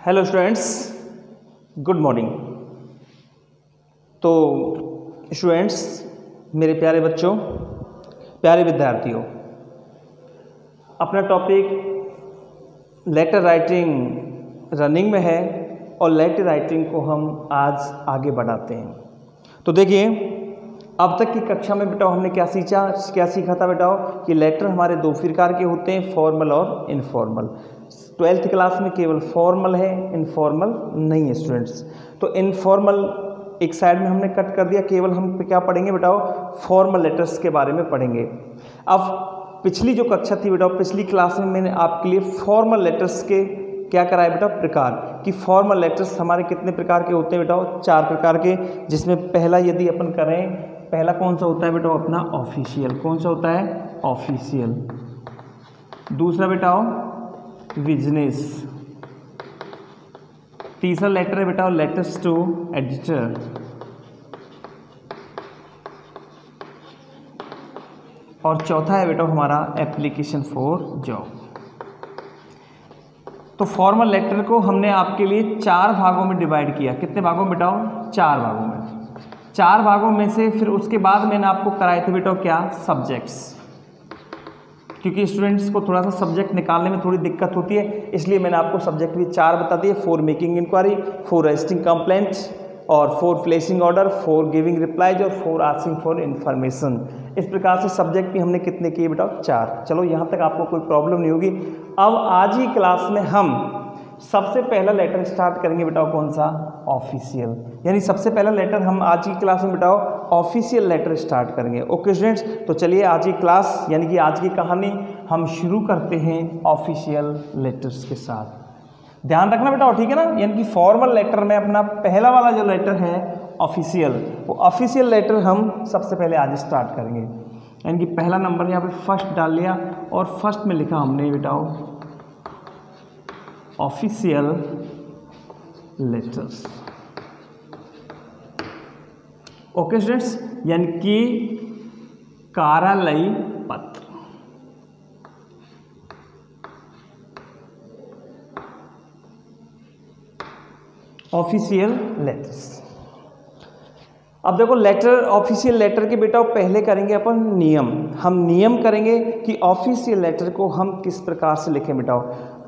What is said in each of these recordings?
Hello students, good morning. तो students, मेरे प्यारे बच्चों, प्यारे विद्यार्थियों, अपना टॉपिक लेटर राइटिंग रनिंग में है और लेटर राइटिंग को हम आज आगे बढ़ाते हैं। तो देखिए, अब तक की कक्षा में बेटा हमने क्या सीखा था बेटा कि लेटर हमारे दो प्रकार के होते हैं, फॉर्मल और इनफॉर्मल। 12th क्लास में केवल फॉर्मल है, इनफॉर्मल नहीं है स्टूडेंट्स। तो इनफॉर्मल एक साइड में हमने कट कर दिया, केवल हम क्या पढ़ेंगे बेटा, फॉर्मल लेटर्स के बारे में पढ़ेंगे। अब पिछली जो कक्षा थी बेटा, पिछली क्लास में मैंने आपके लिए फॉर्मल लेटर्स के क्या कराया बेटा, प्रकार कि फॉर्मल लेटर्स हमारे कितने प्रकार के होते हैं बेटा, 4 प्रकार के। जिसमें पहला यदि अपन करें, पहला कौन सा होता है बेटा, अपना ऑफिशियल। कौन सा होता है, ऑफिशियल। दूसरा बेटा बिजनेस। तीसरा लेटर है बेटा लेटर्स टू एडिटर। और चौथा है बेटा हमारा एप्लीकेशन फॉर जॉब। तो फॉर्मल लेटर को हमने आपके लिए 4 भागों में डिवाइड किया। कितने भागों में बेटा, 4 भागों में। 4 भागों में से फिर उसके बाद मैंने आपको कराए थे बेटा क्या, सब्जेक्ट्स। क्योंकि स्टूडेंट्स को थोड़ा सा सब्जेक्ट निकालने में थोड़ी दिक्कत होती है, इसलिए मैंने आपको सब्जेक्ट भी 4 बता दिए। 4 मेकिंग इंक्वायरी, 4 रजिस्टरिंग कंप्लेंट्स और 4 प्लेसिंग ऑर्डर, 4 गिविंग रिप्लाईज और 4 आस्किंग फॉर इन्फॉर्मेशन। इस प्रकार से सब्जेक्ट भी हमने कितने किए बेटा, 4। चलो यहाँ तक आपको कोई प्रॉब्लम नहीं होगी। अब आज ही क्लास में हम सबसे पहला लेटर स्टार्ट करेंगे बेटा, कौन सा, ऑफिशियल। यानी सबसे पहला लेटर हम आज की क्लास में बेटा ऑफिशियल लेटर स्टार्ट करेंगे। ओके स्टूडेंट्स, तो चलिए आज की क्लास यानी कि आज की कहानी हम शुरू करते हैं ऑफिशियल लेटर्स के साथ। ध्यान रखना बेटा, ठीक है ना। यानी कि फॉर्मल लेटर में अपना पहला वाला जो लेटर है ऑफिशियल, वो ऑफिशियल लेटर हम सबसे पहले आज स्टार्ट करेंगे। यानी कि पहला नंबर यहाँ पे फर्स्ट डाल लिया और फर्स्ट में लिखा हमने बेटा ऑफिशियल लेटर्स। ओके स्टूडेंट्स, यानी कि कार्यालयी पत्र। Official letters. अब देखो, लेटर ऑफिशियल लेटर के बेटा पहले करेंगे अपन नियम। हम नियम करेंगे कि ऑफिशियल लेटर को हम किस प्रकार से लिखें बेटा।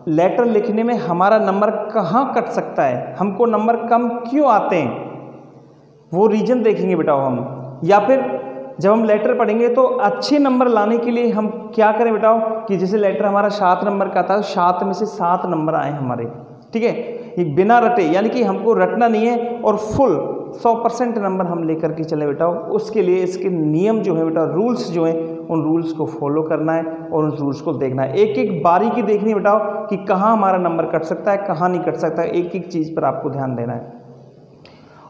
लेटर लिखने में हमारा नंबर कहाँ कट सकता है, हमको नंबर कम क्यों आते हैं, वो रीजन देखेंगे बेटा हम। या फिर जब हम लेटर पढ़ेंगे तो अच्छे नंबर लाने के लिए हम क्या करें बेटा कि जैसे लेटर हमारा 7 नंबर का था, 7 में से 7 नंबर आए हमारे, ठीक है। ये बिना रटे, यानी कि हमको रटना नहीं है और फुल 100% नंबर हम लेकर के चले बेटा। उसके लिए इसके नियम जो है बेटा, रूल्स जो हैं, उन रूल्स को फॉलो करना है और उन रूल्स को देखना है। एक एक बारीकी देखनी बेटा कि कहाँ हमारा नंबर कट सकता है, कहाँ नहीं कट सकता है। एक एक चीज़ पर आपको ध्यान देना है।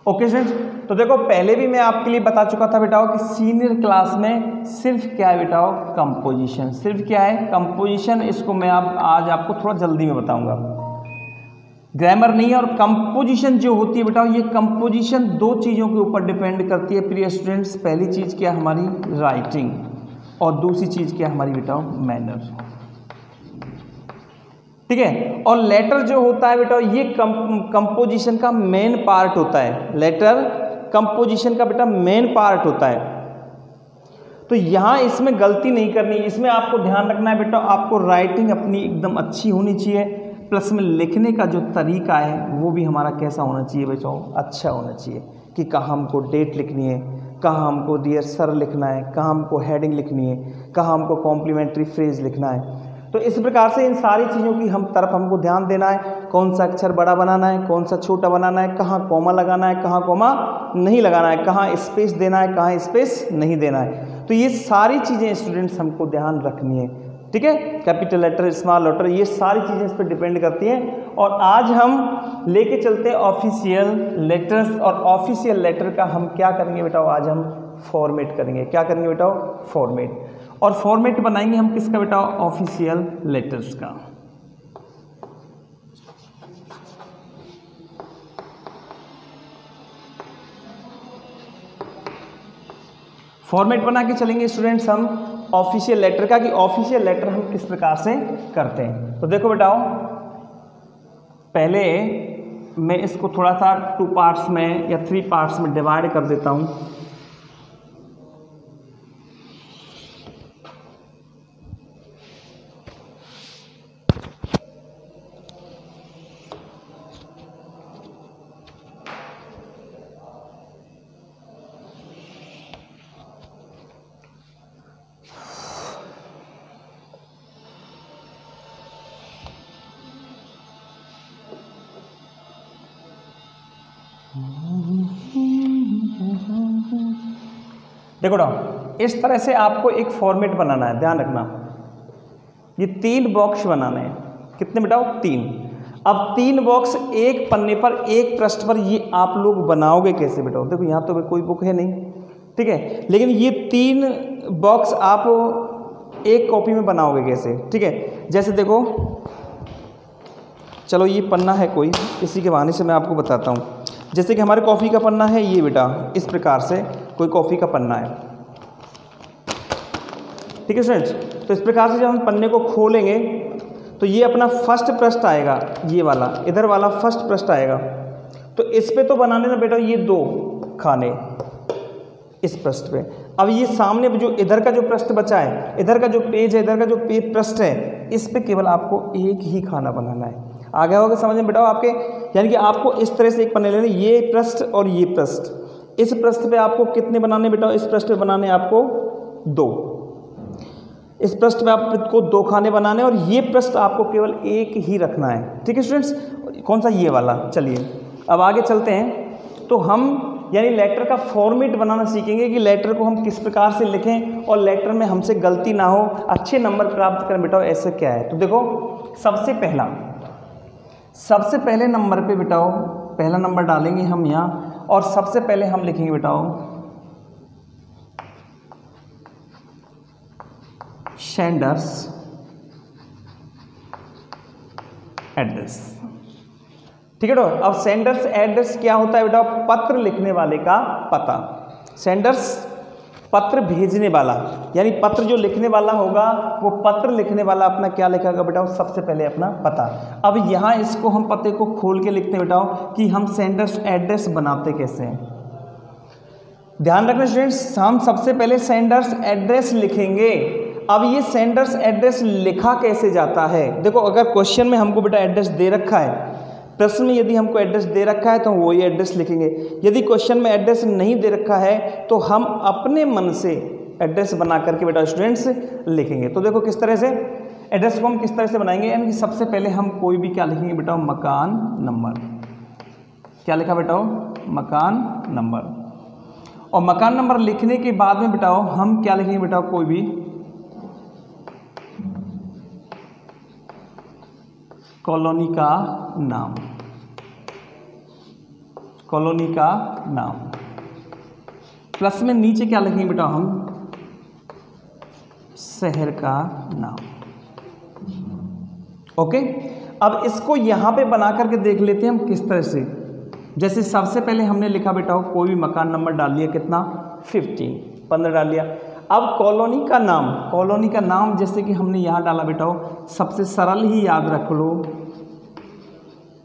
ओके स्टूडेंट्स, तो देखो पहले भी मैं आपके लिए बता चुका था बेटा कि सीनियर क्लास में सिर्फ क्या है बेटा, कंपोजिशन। सिर्फ क्या है, कंपोजिशन। इसको मैं आज आपको थोड़ा जल्दी में बताऊंगा, ग्रामर नहीं है। और कंपोजिशन जो होती है बेटा, ये कंपोजिशन 2 चीज़ों के ऊपर डिपेंड करती है प्रिय स्टूडेंट्स। पहली चीज़ क्या, हमारी राइटिंग, और दूसरी चीज़ क्या, हमारी बेटा मैनर, ठीक है। और लेटर जो होता है बेटा, ये कंपोजिशन का मेन पार्ट होता है। लेटर कंपोजिशन का बेटा मेन पार्ट होता है। तो यहाँ इसमें गलती नहीं करनी, इसमें आपको ध्यान रखना है बेटा, आपको राइटिंग अपनी एकदम अच्छी होनी चाहिए, प्लस में लिखने का जो तरीका है वो भी हमारा कैसा होना चाहिए बेटा, अच्छा होना चाहिए। कि कहाँ हमको डेट लिखनी है, कहाँ हमको डियर सर लिखना है, कहाँ हमको हेडिंग लिखनी है, कहाँ हमको कॉम्प्लीमेंट्री फ्रेज लिखना है। तो इस प्रकार से इन सारी चीज़ों की तरफ हमको ध्यान देना है। कौन सा अक्षर बड़ा बनाना है, कौन सा छोटा बनाना है, कहाँ कॉमा लगाना है, कहाँ कॉमा नहीं लगाना है, कहाँ स्पेस देना है, कहाँ स्पेस नहीं देना है। तो ये सारी चीज़ें स्टूडेंट्स हमको ध्यान रखनी है, ठीक है। कैपिटल लेटर, स्मॉल लेटर, ये सारी चीज़ें इस पर डिपेंड करती हैं। और आज हम लेके चलते हैं ऑफिशियल लेटर्स। और ऑफिशियल लेटर का हम क्या करेंगे बेटा, आज हम फॉर्मेट करेंगे। क्या करेंगे बेटा, फॉर्मेट। और फॉर्मेट बनाएंगे हम किसका बेटा, ऑफिशियल लेटर्स का। फॉर्मेट बना के चलेंगे स्टूडेंट्स हम ऑफिशियल लेटर का, कि ऑफिशियल लेटर हम किस प्रकार से करते हैं। तो देखो बेटाओ, पहले मैं इसको थोड़ा सा 2 पार्ट्स में या 3 पार्ट्स में डिवाइड कर देता हूँ। देखो ना, इस तरह से आपको एक फॉर्मेट बनाना है, ध्यान रखना। ये 3 बॉक्स बनाने हैं, कितने बेटाओ 3। अब 3 बॉक्स एक पन्ने पर, एक पृष्ठ पर, ये आप लोग बनाओगे कैसे बेटाओ? देखो यहाँ तो कोई बुक है नहीं, ठीक है, लेकिन ये 3 बॉक्स आप एक कॉपी में बनाओगे कैसे? ठीक है, जैसे देखो, चलो ये पन्ना है कोई, इसी के बहाने से मैं आपको बताता हूँ। जैसे कि हमारे कॉफ़ी का पन्ना है ये बेटा, इस प्रकार से कोई कॉफ़ी का पन्ना है, ठीक है स्टूडेंट्स। तो इस प्रकार से जब हम पन्ने को खोलेंगे तो ये अपना फर्स्ट पृष्ठ आएगा, ये वाला, इधर वाला फर्स्ट पृष्ठ आएगा। तो इस पे तो बनाने ना बेटा ये 2 खाने इस पृष्ठ पे। अब ये सामने जो इधर का जो पृष्ठ बचा है, इधर का जो पेज है, इधर का जो पेज पृष्ठ है, इस पे केवल आपको एक ही खाना बनाना है। आ गया होगा समझ में बेटा आपके? यानी कि आपको इस तरह से एक पन्ने लेने, ये पृष्ठ और ये पृष्ठ। इस पृष्ठ पे आपको कितने बनाने बेटा? इस पृष्ठ पे बनाने आपको 2। इस पृष्ठ पे आपको 2 खाने बनाने, और ये पृष्ठ आपको केवल एक ही रखना है, ठीक है स्टूडेंट्स। कौन सा? ये वाला। चलिए अब आगे चलते हैं। तो हम यानी लेटर का फॉर्मेट बनाना सीखेंगे कि लेटर को हम किस प्रकार से लिखें और लेटर में हमसे गलती ना हो, अच्छे नंबर प्राप्त करें बेटा। ऐसे क्या है? तो देखो, सबसे पहले नंबर पे बेटाओ, पहला नंबर डालेंगे हम यहाँ, और सबसे पहले हम लिखेंगे बेटाओ सेंडर्स एड्रेस, ठीक है। तो अब सेंडर्स एड्रेस क्या होता है बेटा? पत्र लिखने वाले का पता। सेंडर्स पत्र भेजने वाला, यानी पत्र जो लिखने वाला होगा वो पत्र लिखने वाला अपना क्या लिखेगा बेटा? सबसे पहले अपना पता। अब यहाँ इसको हम पते को खोल के लिखते हैं बेटा कि हम सेंडर्स एड्रेस बनाते कैसे हैं। ध्यान रखना स्टूडेंट्स, हम सबसे पहले सेंडर्स एड्रेस लिखेंगे। अब ये सेंडर्स एड्रेस लिखा कैसे जाता है? देखो, अगर क्वेश्चन में हमको बेटा एड्रेस दे रखा है, प्रश्न में यदि हमको एड्रेस दे रखा है तो हम वही एड्रेस लिखेंगे। यदि क्वेश्चन में एड्रेस नहीं दे रखा है तो हम अपने मन से एड्रेस बना करके बेटा स्टूडेंट्स लिखेंगे। तो देखो किस तरह से एड्रेस को हम किस तरह से बनाएंगे। यानी कि सबसे पहले हम कोई भी क्या लिखेंगे बेटा? मकान नंबर। क्या लिखा बेटा? मकान नंबर। और मकान नंबर लिखने के बाद में बेटा हम क्या लिखेंगे बेटा? कोई भी कॉलोनी का नाम, कॉलोनी का नाम। प्लस में नीचे क्या लिखेंगे बेटा? हम शहर का नाम। ओके, अब इसको यहाँ पे बना करके देख लेते हैं हम किस तरह से। जैसे सबसे पहले हमने लिखा बेटा कोई भी मकान नंबर डाल लिया, कितना? 15 डाल लिया। अब कॉलोनी का नाम, कॉलोनी का नाम जैसे कि हमने यहाँ डाला बेटा, सबसे सरल ही याद रख लो,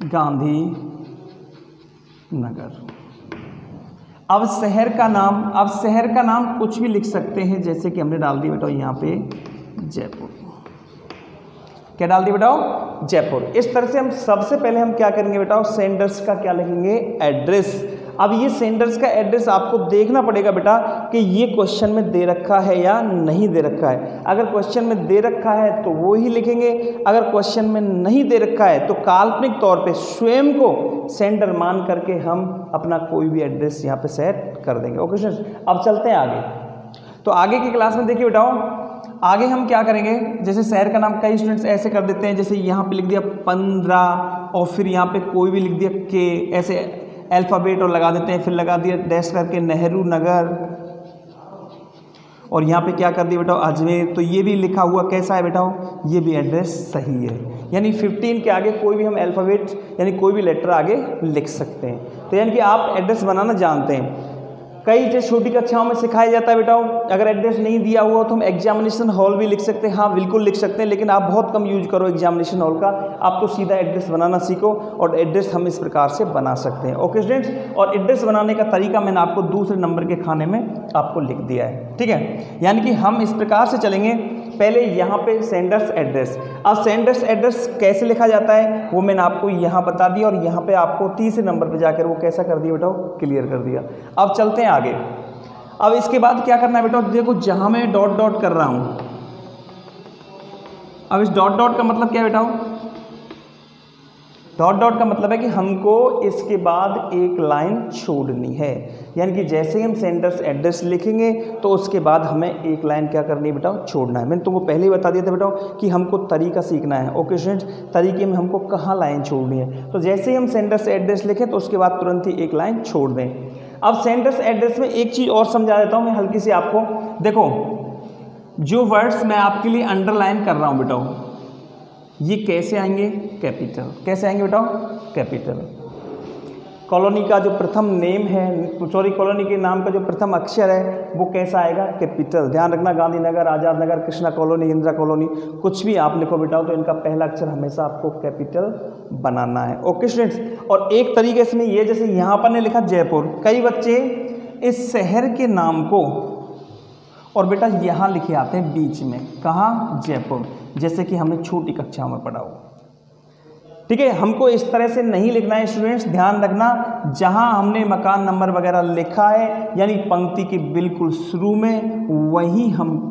गांधी नगर। अब शहर का नाम, अब शहर का नाम कुछ भी लिख सकते हैं, जैसे कि हमने डाल दिया बेटा यहाँ पे जयपुर। क्या डाल दिया बेटा? जयपुर। इस तरह से हम सबसे पहले हम क्या करेंगे बेटा? सेंडर्स का क्या लिखेंगे? एड्रेस। अब ये सेंडर्स का एड्रेस आपको देखना पड़ेगा बेटा कि ये क्वेश्चन में दे रखा है या नहीं दे रखा है। अगर क्वेश्चन में दे रखा है तो वो ही लिखेंगे, अगर क्वेश्चन में नहीं दे रखा है तो काल्पनिक तौर पे स्वयं को सेंडर मान करके हम अपना कोई भी एड्रेस यहाँ पे सेट कर देंगे। ओके स्टूडेंट्स, अब चलते हैं आगे। तो आगे की क्लास में देखिए बेटा, आगे हम क्या करेंगे? जैसे शहर का नाम कई स्टूडेंट्स ऐसे कर देते हैं, जैसे यहाँ पे लिख दिया 15 और फिर यहाँ पे कोई भी लिख दिया के, ऐसे अल्फ़ाबेट और लगा देते हैं, फिर लगा दिया डैश करके नेहरू नगर, और यहाँ पे क्या कर दिया बेटा? अजमेर। तो ये भी लिखा हुआ कैसा है बेटा? ये भी एड्रेस सही है। यानी 15 के आगे कोई भी हम अल्फ़ाबेट यानी कोई भी लेटर आगे लिख सकते हैं। तो यानी कि आप एड्रेस बनाना जानते हैं। कई जो छोटी कक्षाओं में सिखाया जाता है बेटाओ, अगर एड्रेस नहीं दिया हुआ तो हम एग्जामिनेशन हॉल भी लिख सकते हैं। हाँ बिल्कुल लिख सकते हैं, लेकिन आप बहुत कम यूज करो एग्जामिनेशन हॉल का, आप तो सीधा एड्रेस बनाना सीखो। और एड्रेस हम इस प्रकार से बना सकते हैं। ओके स्टूडेंट्स, और एड्रेस बनाने का तरीका मैंने आपको दूसरे नंबर के खाने में आपको लिख दिया है, ठीक है। यानी कि हम इस प्रकार से चलेंगे, पहले यहाँ पे सेंडर्स एड्रेस। अब सेंडर्स एड्रेस कैसे लिखा जाता है वो मैंने आपको यहाँ बता दिया, और यहाँ पे आपको तीसरे नंबर पे जाकर वो कैसा कर दिया बेटा, क्लियर कर दिया। अब चलते हैं आगे। अब इसके बाद क्या करना है बेटा, देखो जहाँ मैं डॉट डॉट कर रहा हूँ, अब इस डॉट डॉट का मतलब क्या है बेटा, डॉट डॉट का मतलब है कि हमको इसके बाद एक लाइन छोड़नी है। यानी कि जैसे ही हम सेंडर्स एड्रेस लिखेंगे तो उसके बाद हमें एक लाइन क्या करनी है बेटा, छोड़ना है। मैंने तुमको पहले ही बता दिया था बेटा कि हमको तरीका सीखना है। ओके स्टूडेंट्स, तरीके में हमको कहाँ लाइन छोड़नी है, तो जैसे ही हम सेंडर्स एड्रेस लिखें तो उसके बाद तुरंत ही एक लाइन छोड़ दें। अब सेंडर्स एड्रेस में एक चीज़ और समझा देता हूँ मैं हल्की सी आपको। देखो जो वर्ड्स मैं आपके लिए अंडरलाइन कर रहा हूँ बेटा, ये कैसे आएंगे, कैपिटल। कैसे आएंगे बेटा, कैपिटल। कॉलोनी का जो प्रथम नेम है, सॉरी कॉलोनी के नाम का जो प्रथम अक्षर है वो कैसा आएगा, कैपिटल। ध्यान रखना, गांधीनगर, आज़ाद नगर, कृष्णा कॉलोनी, इंदिरा कॉलोनी, कुछ भी आप लिखो बेटा तो इनका पहला अक्षर हमेशा आपको कैपिटल बनाना है। ओके स्टूडेंट्स, और एक तरीके से ये जैसे यहाँ पर ने लिखा जयपुर, कई बच्चे इस शहर के नाम को और बेटा यहाँ लिखे आते हैं बीच में, कहाँ, जयपुर, जैसे कि हमने छोटी कक्षा में पढ़ा हो। ठीक है, हमको इस तरह से नहीं लिखना है स्टूडेंट्स, ध्यान रखना। जहां हमने मकान नंबर वगैरह लिखा है यानी पंक्ति के बिल्कुल शुरू में,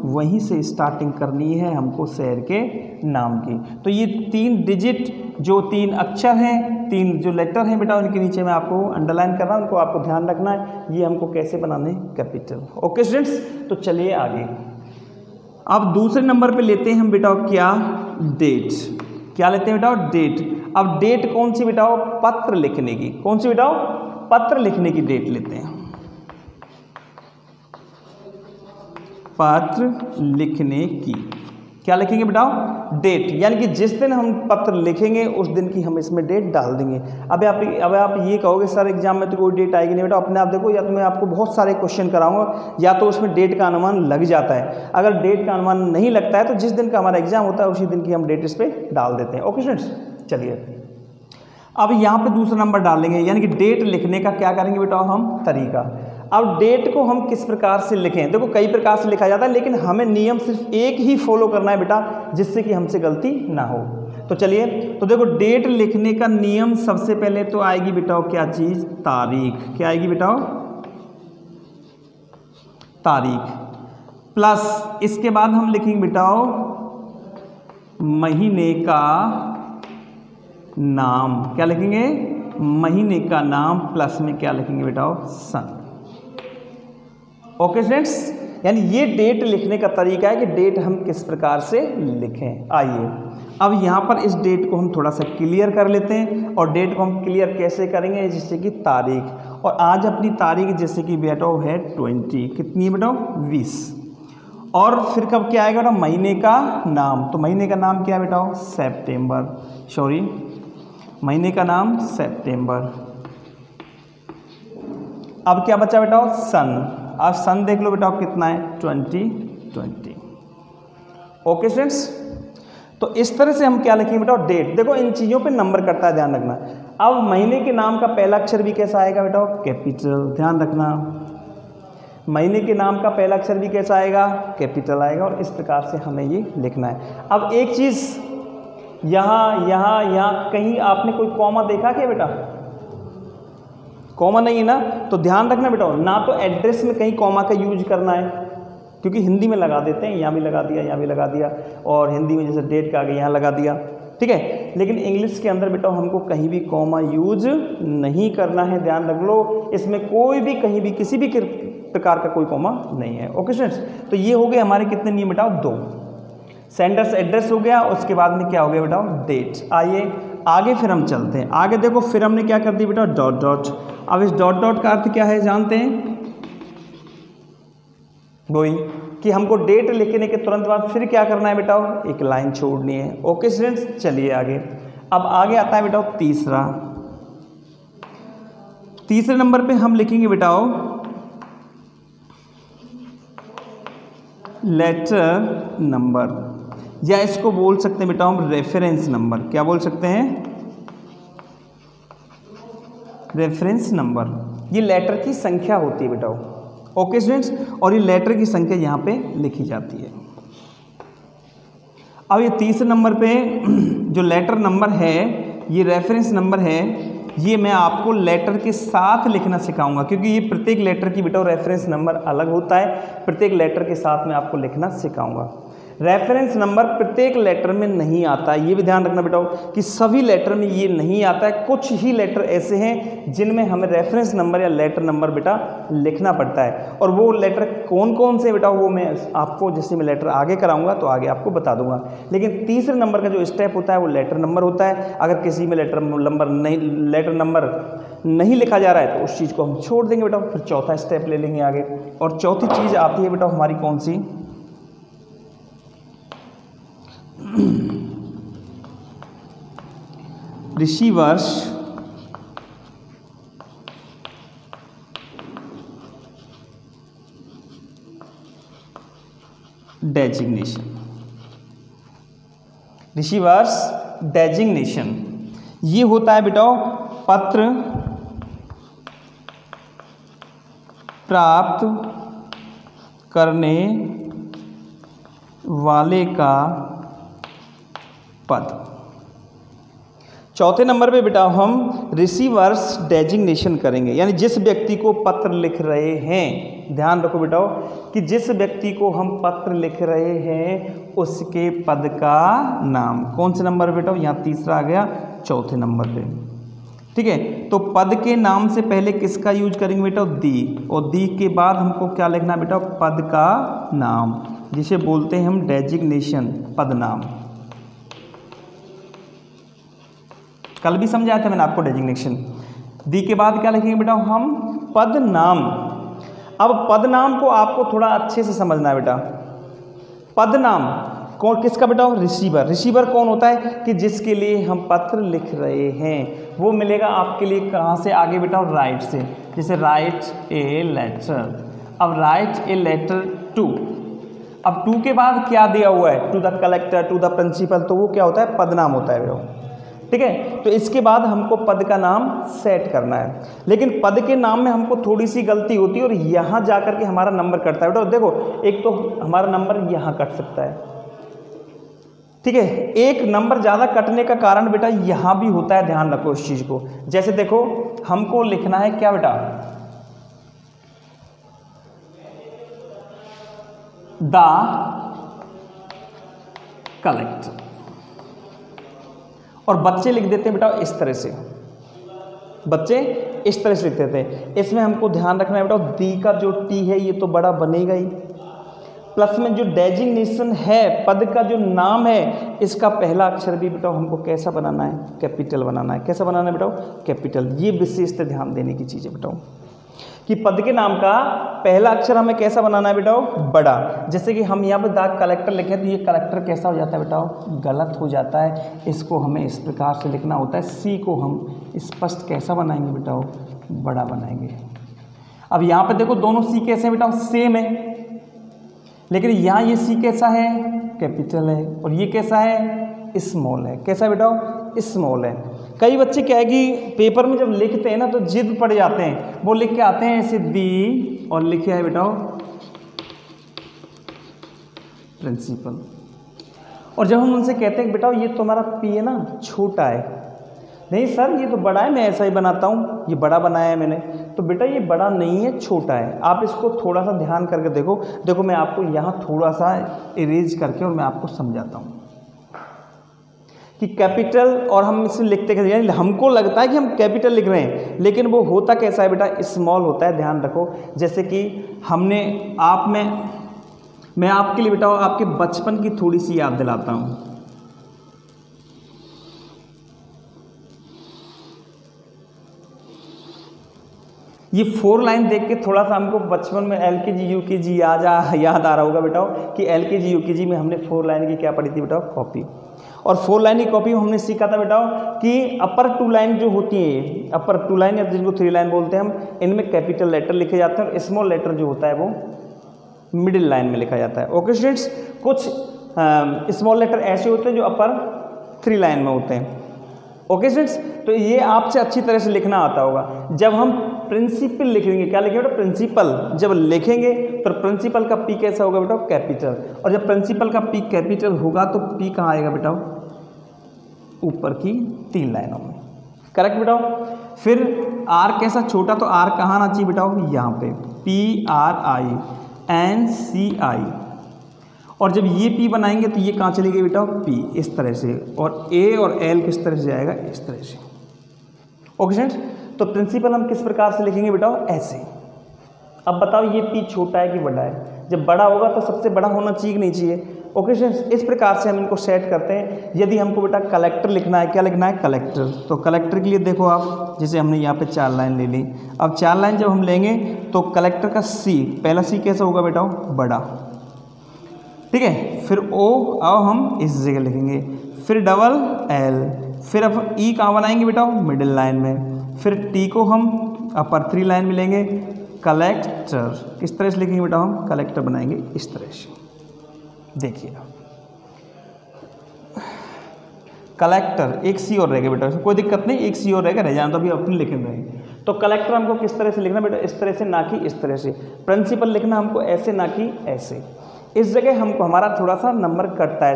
वहीं से स्टार्टिंग करनी है हमको शहर के नाम की। तो ये 3 डिजिट जो 3 अक्षर हैं, 3 जो लेटर हैं बेटा, उनके नीचे मैं आपको अंडरलाइन कर रहा हूँ, उनको आपको ध्यान रखना है। ये हमको कैसे बनाने, कैपिटल। ओके स्टूडेंट्स, तो चलिए आगे। अब दूसरे नंबर पे लेते हैं हम बेटा क्या, डेट। क्या लेते हैं बेटा, डेट। अब डेट कौन सी बेटाओ, पत्र लिखने की। कौन सी बेटाओ, पत्र लिखने की डेट लेते हैं। पत्र लिखने की क्या लिखेंगे बेटाओ, डेट। यानी कि जिस दिन हम पत्र लिखेंगे उस दिन की हम इसमें डेट डाल देंगे। अब आप ये कहोगे सर एग्जाम में तो कोई डेट आएगी नहीं बेटा, अपने आप देखो, या तो मैं आपको बहुत सारे क्वेश्चन कराऊंगा या तो उसमें डेट का अनुमान लग जाता है। अगर डेट का अनुमान नहीं लगता है तो जिस दिन का हमारा एग्जाम होता है उसी दिन की हम डेट इस पर डाल देते हैं। ओके स्टूडेंट्स, चलिए अब यहाँ पे दूसरा नंबर डालेंगे, यानी कि डेट लिखने का क्या करेंगे बेटा हम, तरीका। अब डेट को हम किस प्रकार से लिखें, देखो कई प्रकार से लिखा जाता है, लेकिन हमें नियम सिर्फ एक ही फॉलो करना है बेटा, जिससे कि हमसे गलती ना हो। तो चलिए, तो देखो डेट लिखने का नियम सबसे पहले तो आएगी बेटा क्या चीज़, तारीख। क्या आएगी बेटा, तारीख। प्लस इसके बाद हम लिखेंगे बेटा महीने का नाम। क्या लिखेंगे, महीने का नाम, प्लस में क्या लिखेंगे बेटा, सन। ओके स्टूडेंट्स, यानी ये डेट लिखने का तरीका है कि डेट हम किस प्रकार से लिखें। आइए अब यहाँ पर इस डेट को हम थोड़ा सा क्लियर कर लेते हैं, और डेट को हम क्लियर कैसे करेंगे, जैसे कि तारीख। और आज अपनी तारीख जैसे कि बेटा है 20, कितनी है बेटा, 20। और फिर कब क्या आएगा बेटा, महीने का नाम। तो महीने का नाम क्या है बेटा, सितंबर, सॉरी महीने का नाम सितंबर। अब क्या बचा बेटा, सन। अब सन देख लो बेटा कितना है, 2020। ओके स्टूडेंट्स, तो इस तरह से हम क्या लिखेंगे बेटा, डेट। देखो इन चीज़ों पे नंबर करता है, ध्यान रखना। अब महीने के नाम का पहला अक्षर भी कैसा आएगा बेटा, कैपिटल। ध्यान रखना, महीने के नाम का पहला अक्षर भी कैसा आएगा, कैपिटल आएगा। और इस प्रकार से हमें ये लिखना है। अब एक चीज़, यहाँ कहीं आपने कोई कॉमा देखा क्या बेटा, कॉमा नहीं है ना, तो ध्यान रखना बेटा, ना तो एड्रेस में कहीं कॉमा का यूज करना है, क्योंकि हिंदी में लगा देते हैं, यहाँ भी लगा दिया, यहाँ भी लगा दिया, और हिंदी में जैसे डेट का आगे यहाँ लगा दिया, ठीक है। लेकिन इंग्लिश के अंदर बेटा हमको कहीं भी कॉमा यूज नहीं करना है, ध्यान रख लो। इसमें कोई भी कहीं भी किसी भी प्रकार का कोई कॉमा नहीं है। ओके स्टूडेंट्स, तो ये हो गए हमारे कितने नियम बेटा, 2। सेंडर्स एड्रेस हो गया, उसके बाद में क्या हो गया बेटा, डेट। आइए आगे फिर हम चलते हैं। आगे देखो फिर हमने क्या कर दिया बेटा, डॉट डॉट। अब इस डॉट डॉट का अर्थ क्या है जानते हैं, वही कि हमको डेट लिखने के तुरंत बाद फिर क्या करना है बेटा, एक लाइन छोड़नी है। ओके स्टूडेंट्स, चलिए आगे। अब आगे आता है बेटा तीसरे नंबर पे हम लिखेंगे बेटा लेटर नंबर, या इसको बोल सकते हैं बेटा हम रेफरेंस नंबर। क्या बोल सकते हैं? Reference number. ये लेटर की संख्या होती है बेटा। ओके स्टूडेंट्स, और ये लेटर की संख्या यहाँ पे लिखी जाती है। अब ये तीसरे नंबर पे जो लेटर नंबर है, ये रेफरेंस नंबर है, ये मैं आपको लेटर के साथ लिखना सिखाऊंगा, क्योंकि ये प्रत्येक लेटर की बेटा रेफरेंस नंबर अलग होता है। प्रत्येक लेटर के साथ मैं आपको लिखना सिखाऊंगा। रेफरेंस नंबर प्रत्येक लेटर में नहीं आता है, ये भी ध्यान रखना बेटा कि सभी लेटर में ये नहीं आता है। कुछ ही लेटर ऐसे हैं जिनमें हमें रेफरेंस नंबर या लेटर नंबर बेटा लिखना पड़ता है, और वो लेटर कौन कौन से बेटा वो मैं आपको जैसे मैं लेटर आगे कराऊंगा तो आगे आपको बता दूंगा। लेकिन तीसरे नंबर का जो स्टेप होता है वो लेटर नंबर होता है। अगर किसी में लेटर नंबर नहीं लिखा जा रहा है तो उस चीज़ को हम छोड़ देंगे बेटा, फिर चौथा स्टेप ले लेंगे आगे। और चौथी चीज़ आती है बेटा हमारी कौन सी? Receiver's designation. रिसीवर्स डेजिग्नेशन ये होता है बेटा पत्र प्राप्त करने वाले का पद। चौथे नंबर पे बेटा हम रिसीवर्स डेजिग्नेशन करेंगे, यानी जिस व्यक्ति को पत्र लिख रहे हैं, ध्यान रखो बेटा कि जिस व्यक्ति को हम पत्र लिख रहे हैं उसके पद का नाम। कौन से नंबर पे बेटा? यहाँ तीसरा आ गया, चौथे नंबर पे। ठीक है, तो पद के नाम से पहले किसका यूज करेंगे बेटा? दी, और दी के बाद हमको क्या लिखना बेटा? पद का नाम, जिसे बोलते हैं हम डेजिग्नेशन, पद नाम। कल भी समझाया था मैंने आपको डेजिग्नेशन। दी के बाद क्या लिखेंगे बेटा? हम पद नाम। अब पद नाम को आपको थोड़ा अच्छे से समझना है बेटा। पद नाम कौन किसका बेटा? रिसीवर। रिसीवर कौन होता है? कि जिसके लिए हम पत्र लिख रहे हैं। वो मिलेगा आपके लिए कहाँ से? आगे बेटा राइट से, जैसे राइट ए लेटर। अब राइट ए लेटर टू, अब टू के बाद क्या दिया हुआ है? To the collector, to the principal, तो वो क्या होता है? पद नाम होता है बेटा। ठीक है, तो इसके बाद हमको पद का नाम सेट करना है, लेकिन पद के नाम में हमको थोड़ी सी गलती होती है और यहाँ जा कर के हमारा नंबर कटता है बेटा। देखो, एक तो हमारा नंबर यहाँ कट सकता है, ठीक है, एक नंबर ज़्यादा कटने का कारण बेटा यहाँ भी होता है, ध्यान रखो इस चीज़ को। जैसे देखो, हमको लिखना है क्या बेटा? द कलेक्टर, और बच्चे लिख देते हैं बेटा इस तरह से, बच्चे इस तरह से लिख देते हैं। इसमें हमको ध्यान रखना है बेटा, दी का जो टी है ये तो बड़ा बनेगा ही, प्लस में जो डेजिग्नेशन है, पद का जो नाम है, इसका पहला अक्षर भी बेटा हमको कैसा बनाना है? कैपिटल बनाना है। कैसा बनाना है बेटा? कैपिटल। ये विशेषता ध्यान देने की चीज़ है बेटा कि पद के नाम का पहला अक्षर हमें कैसा बनाना है बेटा? बड़ा। जैसे कि हम यहाँ पे द कलेक्टर लिखें तो ये कलेक्टर कैसा हो जाता है बेटा? गलत हो जाता है। इसको हमें इस प्रकार से लिखना होता है। सी को हम स्पष्ट कैसा बनाएंगे बेटा? बड़ा बनाएंगे। अब यहाँ पे देखो, दोनों सी कैसे हैं बेटा? सेम है, लेकिन यहाँ ये सी कैसा है? कैपिटल है, और ये कैसा है? स्मॉल है। कैसा है बेटा? स्मॉल है। कई बच्चे क्या है कि पेपर में जब लिखते हैं ना तो जिद पड़ जाते हैं, वो लिख के आते हैं ऐसे दी और लिखे है बेटा प्रिंसिपल, और जब हम उनसे कहते हैं बेटा ये तुम्हारा पी है ना छोटा है, नहीं सर ये तो बड़ा है, मैं ऐसा ही बनाता हूँ, ये बड़ा बनाया है मैंने, तो बेटा ये बड़ा नहीं है, छोटा है। आप इसको थोड़ा सा ध्यान करके देखो। देखो मैं आपको यहाँ थोड़ा सा इरेज करके और मैं आपको समझाता हूँ कि कैपिटल, और हम इसे लिखते कैसे, यानी हमको लगता है कि हम कैपिटल लिख रहे हैं, लेकिन वो होता कैसा है बेटा? स्मॉल होता है। ध्यान रखो, जैसे कि हमने आप में, मैं आपके लिए बेटा आपके बचपन की थोड़ी सी याद दिलाता हूँ। ये 4 लाइन देख के थोड़ा सा हमको बचपन में LKG UKG याद आ रहा होगा बेटा कि LKG UKG में हमने 4 लाइन की क्या पढ़ी थी बेटा? कॉपी। और 4 लाइन की कॉपी में हमने सीखा था बेटा कि अपर 2 लाइन जो होती है, अपर 2 लाइन या जिनको 3 लाइन बोलते हैं हम, इनमें कैपिटल लेटर लिखे जाते हैं और स्मॉल लेटर जो होता है वो मिडिल लाइन में लिखा जाता है। ओके स्टूडेंट्स, कुछ स्मॉल लेटर ऐसे होते हैं जो अपर 3 लाइन में होते हैं। ओके स्टूडेंट्स, तो ये आपसे अच्छी तरह से लिखना आता होगा। जब हम प्रिंसिपल लिखेंगे, क्या लिखेंगे बेटा, प्रिंसिपल जब लिखेंगे तो प्रिंसिपल का पी कैसा होगा बेटा, कैपिटल। और जब प्रिंसिपल का पी कैपिटल होगा तो पी कहाँ आएगा बेटा, ऊपर की 3 लाइनों में। करेक्ट बेटा। फिर आर कैसा, छोटा, तो आर कहाँ आना चाहिए बेटा, यहाँ पे PRINCI। और जब ये P बनाएंगे तो ये कहाँ चलेगी बेटा, P, इस तरह से। और A और L किस तरह से जाएगा, इस तरह से। ओके स्टूडेंट्स, तो प्रिंसिपल हम किस प्रकार से लिखेंगे बेटा, ऐसे। अब बताओ ये P छोटा है कि बड़ा है। जब बड़ा होगा तो सबसे बड़ा होना चाहिए कि नहीं चाहिए। ओके स्टूडेंट्स, इस प्रकार से हम इनको सेट करते हैं। यदि हमको बेटा कलेक्टर लिखना है, क्या लिखना है, कलेक्टर, तो कलेक्टर के लिए देखो आप, जैसे हमने यहाँ पे 4 लाइन ले ली। अब 4 लाइन जब हम लेंगे तो कलेक्टर का C, पहला C कैसा होगा बेटा, बड़ा, ठीक है। फिर O अब हम इस जगह लिखेंगे, फिर डबल L, फिर अब E कहाँ बनाएंगे बेटा, मिडिल लाइन में। फिर T को हम अपर 3 लाइन में लेंगे, कलेक्टर, किस तरह से लिखेंगे बेटा, हम कलेक्टर बनाएंगे इस तरह से। देखिए कलेक्टर, एक C और रहेगा बेटा, कोई दिक्कत नहीं, एक C और रहेगा, रह जाना तो अभी अपने लिखे रहेंगे। तो कलेक्टर हमको किस तरह से लिखना बेटा, इस तरह से, ना कि इस तरह से। प्रिंसिपल लिखना हमको ऐसे, ना कि ऐसे। इस जगह हमको हमारा थोड़ा सा नंबर कटता है।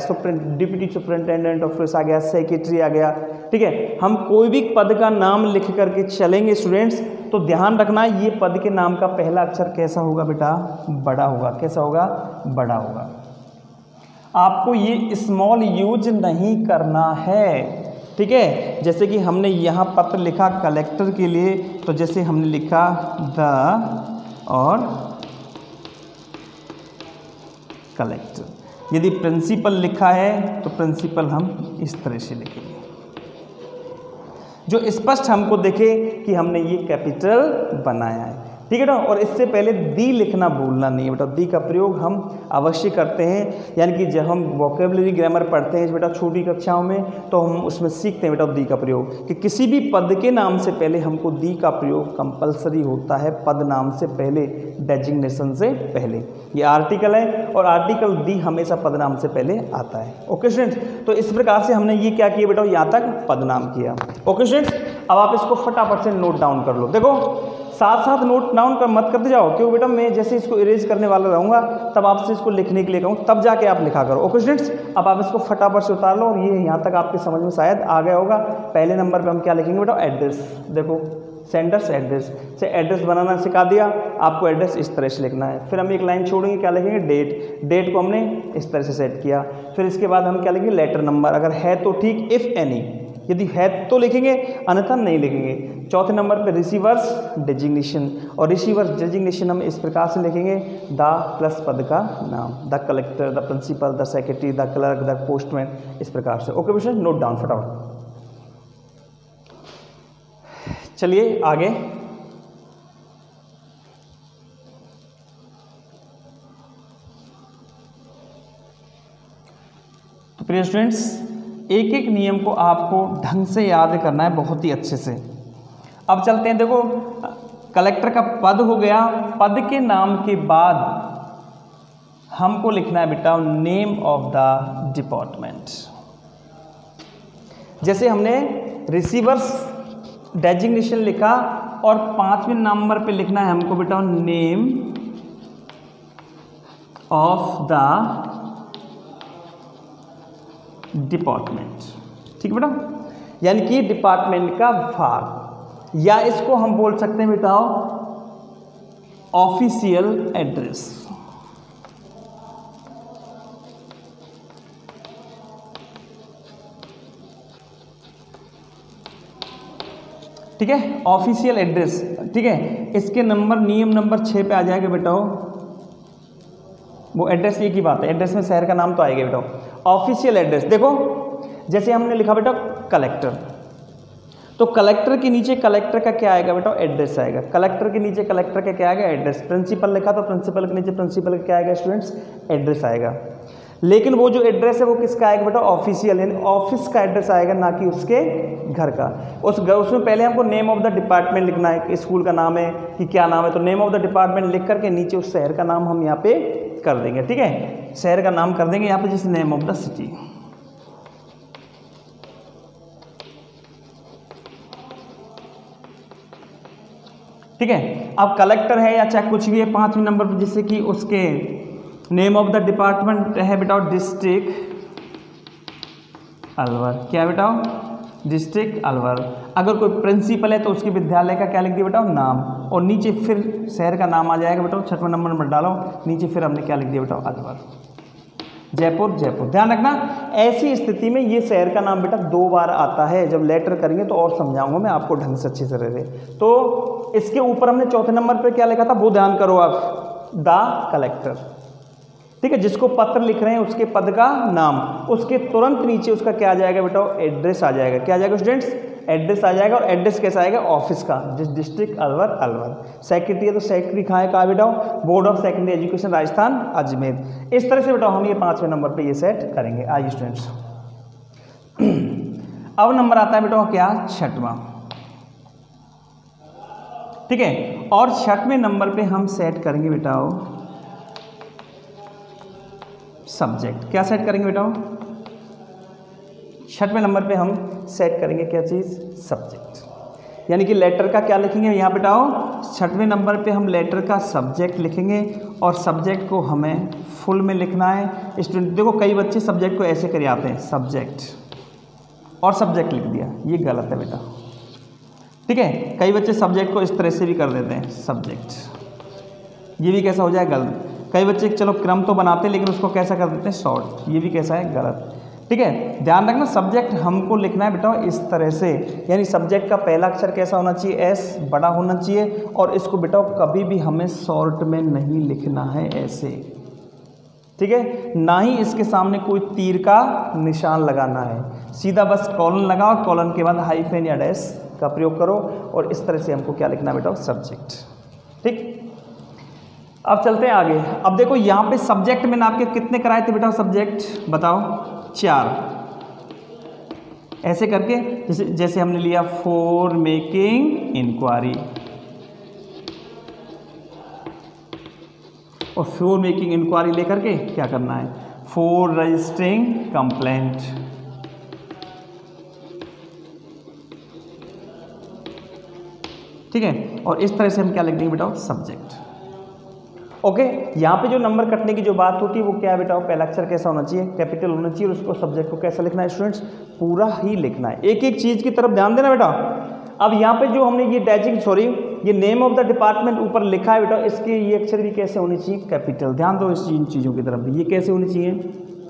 डिप्टी सुपरिटेंडेंट ऑफिस आ गया, सेक्रेटरी आ गया, ठीक है। हम कोई भी पद का नाम लिख करके चलेंगे स्टूडेंट्स, तो ध्यान रखना ये पद के नाम का पहला अक्षर कैसा होगा बेटा, बड़ा होगा। कैसा होगा, बड़ा होगा। आपको ये स्मॉल यूज नहीं करना है, ठीक है। जैसे कि हमने यहाँ पत्र लिखा कलेक्टर के लिए, तो जैसे हमने लिखा द और कलेक्टर। यदि प्रिंसिपल लिखा है तो प्रिंसिपल हम इस तरह से लिखेंगे, जो स्पष्ट हमको दिखे कि हमने ये कैपिटल बनाया है, ठीक है ना। और इससे पहले दी लिखना भूलना नहीं है बेटा। दी का प्रयोग हम अवश्य करते हैं, यानी कि जब हम वोकेबलरी ग्रामर पढ़ते हैं बेटा छोटी कक्षाओं में, तो हम उसमें सीखते हैं बेटा दी का प्रयोग, कि किसी भी पद के नाम से पहले हमको दी का प्रयोग कंपलसरी होता है, पद नाम से पहले, डेजिग्नेशन से पहले। ये आर्टिकल है और आर्टिकल दी हमेशा पद नाम से पहले आता है। ओके स्टूडेंट्स, तो इस प्रकार से हमने ये क्या किया बेटा, यहाँ तक पद नाम किया। ओके स्टूडेंट्स, अब आप इसको फटाफट से नोट डाउन कर लो। देखो साथ साथ नोट डाउन कर मत करते जाओ, क्यों बेटा, मैं जैसे इसको इरेज करने वाला रहूँगा तब आपसे इसको लिखने के लिए कहूँ, तब जाके आप लिखा करो। ओके स्टूडेंट्स, अब आप इसको फटाफट से उतार लो और ये यहाँ तक आपके समझ में शायद आ गया होगा। पहले नंबर पे हम क्या लिखेंगे बेटा, एड्रेस। देखो सेंडर्स एड्रेस से एड्रेस बनाना सिखा दिया आपको, एड्रेस इस तरह से लिखना है। फिर हम एक लाइन छोड़ेंगे, क्या लिखेंगे, डेट। डेट को हमने इस तरह से सेट किया। फिर इसके बाद हम क्या लिखेंगे, लेटर नंबर, अगर है तो ठीक, इफ़ एनी, यदि है तो लिखेंगे, अन्यथा नहीं लिखेंगे। चौथे नंबर पे रिसीवर्स डेजिग्नेशन, और रिसीवर्स डेजिग्नेशन हम इस प्रकार से लिखेंगे, द प्लस पद का नाम, the collector, the principal, the secretary, the clerk, the postman, इस प्रकार से। ओके बेटा, नोट डाउन फटाफट। चलिए आगे। तो प्रिय स्टूडेंट्स, एक एक नियम को आपको ढंग से याद करना है, बहुत ही अच्छे से। अब चलते हैं, देखो कलेक्टर का पद हो गया, पद के नाम के बाद हमको लिखना है बेटा नेम ऑफ द डिपार्टमेंट। जैसे हमने रिसीवर्स डेजिग्नेशन लिखा और 5वें नंबर पे लिखना है हमको बेटा नेम ऑफ द डिपार्टमेंट, ठीक है बेटा, यानी कि डिपार्टमेंट का भाग, या इसको हम बोल सकते हैं बेटा ऑफिशियल एड्रेस। ठीक है, ऑफिशियल एड्रेस, ठीक है। इसके नंबर नियम नंबर 6 पे आ जाएगा बेटा, वो एड्रेस एक ही बात है, एड्रेस में शहर का नाम तो आएगा बेटा। ऑफिशियल एड्रेस, देखो जैसे हमने लिखा बेटा कलेक्टर, तो कलेक्टर के नीचे कलेक्टर का क्या आएगा बेटा, एड्रेस आएगा। कलेक्टर के नीचे कलेक्टर का क्या आएगा, एड्रेस। प्रिंसिपल लिखा तो प्रिंसिपल के नीचे प्रिंसिपल का क्या आएगा स्टूडेंट्स, एड्रेस आएगा। लेकिन वो जो एड्रेस है वो किसका आएगा बेटा, ऑफिशियल, यानी ऑफिस का एड्रेस आएगा, ना कि उसके घर का। उसमें पहले हमको नेम ऑफ द डिपार्टमेंट लिखना है, कि स्कूल का नाम है कि क्या नाम है, तो नेम ऑफ द डिपार्टमेंट लिख करके नीचे उस शहर का नाम हम यहाँ पे कर देंगे। ठीक है, शहर का नाम कर देंगे यहाँ पे जैसे नेम ऑफ द सिटी। ठीक है, अब कलेक्टर है या चाहे कुछ भी है 5वें नंबर पर, जैसे कि उसके नेम ऑफ द डिपार्टमेंट है बेटा डिस्ट्रिक्ट अलवर। क्या बेटा? डिस्ट्रिक्ट अलवर। अगर कोई प्रिंसिपल है तो उसके विद्यालय का क्या लिख दिया बेटा? नाम। और नीचे फिर शहर का नाम आ जाएगा बेटा, 6वें नंबर पर डालो नीचे, फिर हमने क्या लिख दिया बेटा? अलवर। जयपुर जयपुर। ध्यान रखना, ऐसी स्थिति में ये शहर का नाम बेटा 2 बार आता है। जब लेटर करेंगे तो और समझाऊंगा मैं आपको ढंग से अच्छी तरह से। तो इसके ऊपर हमने 4थे नंबर पे क्या लिखा था वो ध्यान करो आप, द कलेक्टर। ठीक है, जिसको पत्र लिख रहे हैं उसके पद का नाम, उसके तुरंत नीचे उसका क्या आ जाएगा बेटा? एड्रेस आ जाएगा। क्या आ जाएगा स्टूडेंट्स? एड्रेस आ जाएगा। और एड्रेस कैसा आएगा? ऑफिस का, जिस डिस्ट्रिक्ट अलवर अलवर। सेक्रेटरी है तो सेक्रेटरी कहाँ है? कहाँ बेटा? Board of secondary education Rajasthan Ajmer. इस तरह से बेटा हम ये 5वें नंबर पे ये सेट करेंगे। आइए स्टूडेंट्स, अब नंबर आता है बेटा क्या? 6वां। ठीक है, और 6वें नंबर पे हम सेट करेंगे बेटा सब्जेक्ट। क्या सेट करेंगे बेटा? 6वें नंबर पे हम सेट करेंगे क्या चीज़? सब्जेक्ट। यानी कि लेटर का क्या लिखेंगे यहाँ बेटा? 6वें नंबर पे हम लेटर का सब्जेक्ट लिखेंगे और सब्जेक्ट को हमें फुल में लिखना है। स्टूडेंट देखो, कई बच्चे सब्जेक्ट को ऐसे कर आते हैं, सब्जेक्ट और सब्जेक्ट लिख दिया, ये गलत है बेटा। ठीक है, कई बच्चे सब्जेक्ट को इस तरह से भी कर देते हैं, सब्जेक्ट, ये भी कैसा हो जाए? गलत। कई बच्चे चलो क्रम तो बनाते हैं लेकिन उसको कैसा कर देते हैं? शॉर्ट, ये भी कैसा है? गलत। ठीक है, ध्यान रखना, सब्जेक्ट हमको लिखना है बेटा इस तरह से, यानी सब्जेक्ट का पहला अक्षर कैसा होना चाहिए? एस, बड़ा होना चाहिए। और इसको बेटा कभी भी हमें शॉर्ट में नहीं लिखना है ऐसे। ठीक है, ना ही इसके सामने कोई तीर का निशान लगाना है, सीधा बस कॉलन लगाओ और कॉलन के बाद हाइफन या डैश का प्रयोग करो। और इस तरह से हमको क्या लिखना है बेटा? सब्जेक्ट। ठीक, अब चलते हैं आगे। अब देखो यहाँ पे सब्जेक्ट मैंने आपके कितने कराए थे बेटा? सब्जेक्ट बताओ? 4। ऐसे करके जैसे हमने लिया फॉर मेकिंग इंक्वायरी और फॉर मेकिंग इंक्वायरी लेकर के क्या करना है? For registering complaint. ठीक है, और इस तरह से हम क्या लिख देंगे बेटा? सब्जेक्ट। ओके, यहाँ पे जो नंबर कटने की जो बात होती है वो क्या है बेटा? पहला अक्षर कैसा होना चाहिए? कैपिटल होना चाहिए। और उसको सब्जेक्ट को कैसा लिखना है स्टूडेंट्स? पूरा ही लिखना है, एक एक चीज़ की तरफ ध्यान देना बेटा। अब यहाँ पे जो हमने ये ये नेम ऑफ द डिपार्टमेंट ऊपर लिखा है बेटा, इसके ये अक्षर भी कैसे होने चाहिए? कैपिटल। ध्यान दो इन चीज़ों की तरफ भी, ये कैसे होनी चाहिए?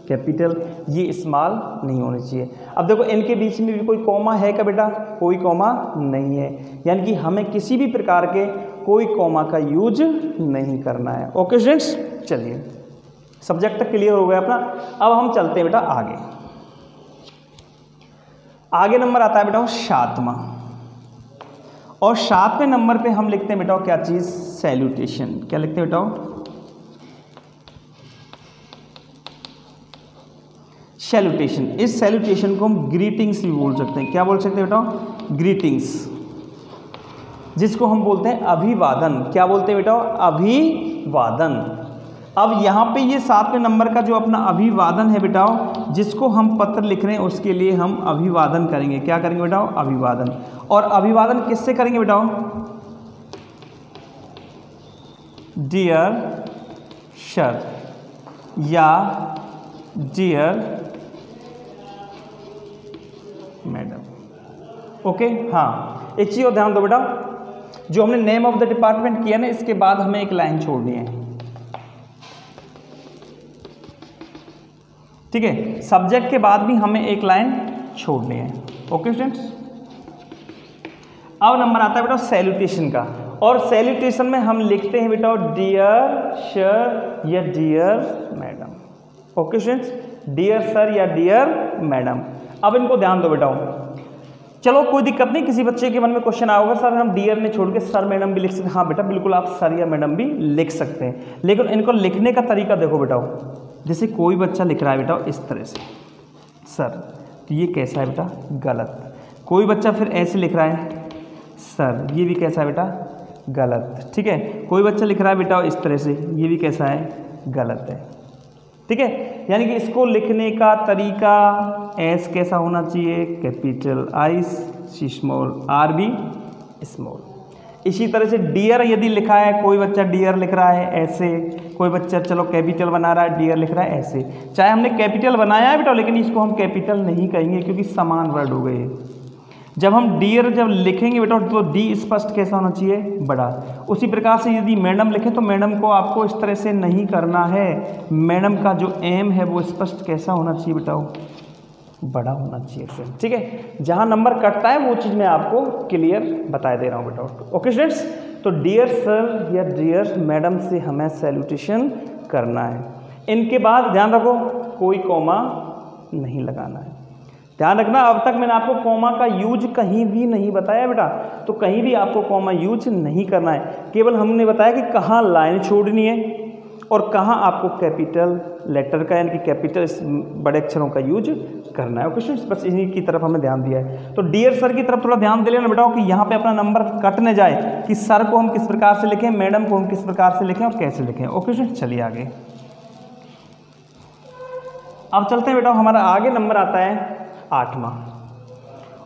कैपिटल। ये स्मॉल नहीं होनी चाहिए। अब देखो इनके बीच में भी कोई कॉमा है क्या बेटा? कोई कॉमा नहीं है, यानी कि हमें किसी भी प्रकार के कोई कॉमा का यूज नहीं करना है। ओके स्टूडेंट्स, चलिए सब्जेक्ट तक क्लियर हो गया अपना। अब हम चलते हैं बेटा आगे। आगे नंबर आता है बेटा 7वां, और 7वें नंबर पे हम लिखते हैं बेटा क्या चीज़? सैल्यूटेशन। क्या लिखते हैं बेटा? सैल्यूटेशन। इस सैल्यूटेशन को हम ग्रीटिंग्स भी बोल सकते हैं। क्या बोल सकते हैं बेटा? ग्रीटिंग्स, जिसको हम बोलते हैं अभिवादन। क्या बोलते हैं बेटा? अभिवादन। अब यहाँ पे ये 7वें नंबर का जो अपना अभिवादन है बेटा, जिसको हम पत्र लिख रहे हैं उसके लिए हम अभिवादन करेंगे। क्या करेंगे बेटा? अभिवादन। और अभिवादन किससे करेंगे बेटा? डियर सर या डियर मैडम। ओके, हाँ एक चीज़ और ध्यान दो बेटा, जो हमने नेम ऑफ द डिपार्टमेंट किया ना, इसके बाद हमें एक लाइन छोड़नी है। ठीक है, सब्जेक्ट के बाद भी हमें एक लाइन छोड़नी है। ओके स्टूडेंट्स, अब नंबर आता है बेटा सैल्यूटेशन का, और सैल्यूटेशन में हम लिखते हैं बेटा डियर सर या dear madam. Okay students, dear sir या डियर मैडम। अब इनको ध्यान दो बेटा, चलो कोई दिक्कत नहीं, किसी बच्चे के मन में क्वेश्चन आया होगा सर हम डियर ने छोड़ के सर मैडम भी लिख सकते हैं। हाँ बेटा बिल्कुल, आप सर या मैडम भी लिख सकते हैं, लेकिन इनको लिखने का तरीका देखो बेटा। जैसे कोई बच्चा लिख रहा है बेटा इस तरह से सर, तो ये कैसा है बेटा? गलत। कोई बच्चा फिर ऐसे लिख रहा है सर, ये भी कैसा है बेटा? गलत। ठीक है, कोई बच्चा लिख रहा है बेटा इस तरह से, ये भी कैसा है? गलत है। ठीक है, यानी कि इसको लिखने का तरीका एस कैसा होना चाहिए, capital I, C small, R B small. इसी तरह से डियर यदि लिखा है, कोई बच्चा डियर लिख रहा है ऐसे, कोई बच्चा चलो कैपिटल बना रहा है, डियर लिख रहा है ऐसे, चाहे हमने कैपिटल बनाया है बेटा लेकिन इसको हम कैपिटल नहीं कहेंगे क्योंकि समान वर्ड हो गए। जब हम डियर जब लिखेंगे बेटा तो डी स्पष्ट कैसा होना चाहिए, बड़ा। उसी प्रकार से यदि मैडम लिखें तो मैडम को आपको इस तरह से नहीं करना है, मैडम का जो एम है वो स्पष्ट कैसा होना चाहिए बेटा, बड़ा होना चाहिए से। ठीक है, जहाँ नंबर कटता है वो चीज़ मैं आपको क्लियर बता दे रहा हूँ बेटा। ओके स्टूडेंट्स, तो डियर सर या डियर मैडम से हमें सैल्यूटेशन करना है। इनके बाद ध्यान रखो कोई कॉमा नहीं लगाना है। ध्यान रखना, अब तक मैंने आपको कॉमा का यूज कहीं भी नहीं बताया बेटा, तो कहीं भी आपको कॉमा यूज नहीं करना है। केवल हमने बताया कि कहाँ लाइन छोड़नी है और कहाँ आपको कैपिटल लेटर का यानी कि कैपिटल बड़े अक्षरों का यूज करना है। ओके स्टूडेंट्स, बस इन्हीं की तरफ हमें ध्यान दिया है। तो डियर सर की तरफ थोड़ा ध्यान दे लेना बेटा कि यहाँ पे अपना नंबर कट न जाए, कि सर को हम किस प्रकार से लिखें, मैडम को हम किस प्रकार से लिखें और कैसे लिखें। ओके स्टूडेंट्स, चलिए आगे। अब चलते हैं बेटा, हमारा आगे नंबर आता है 8वां,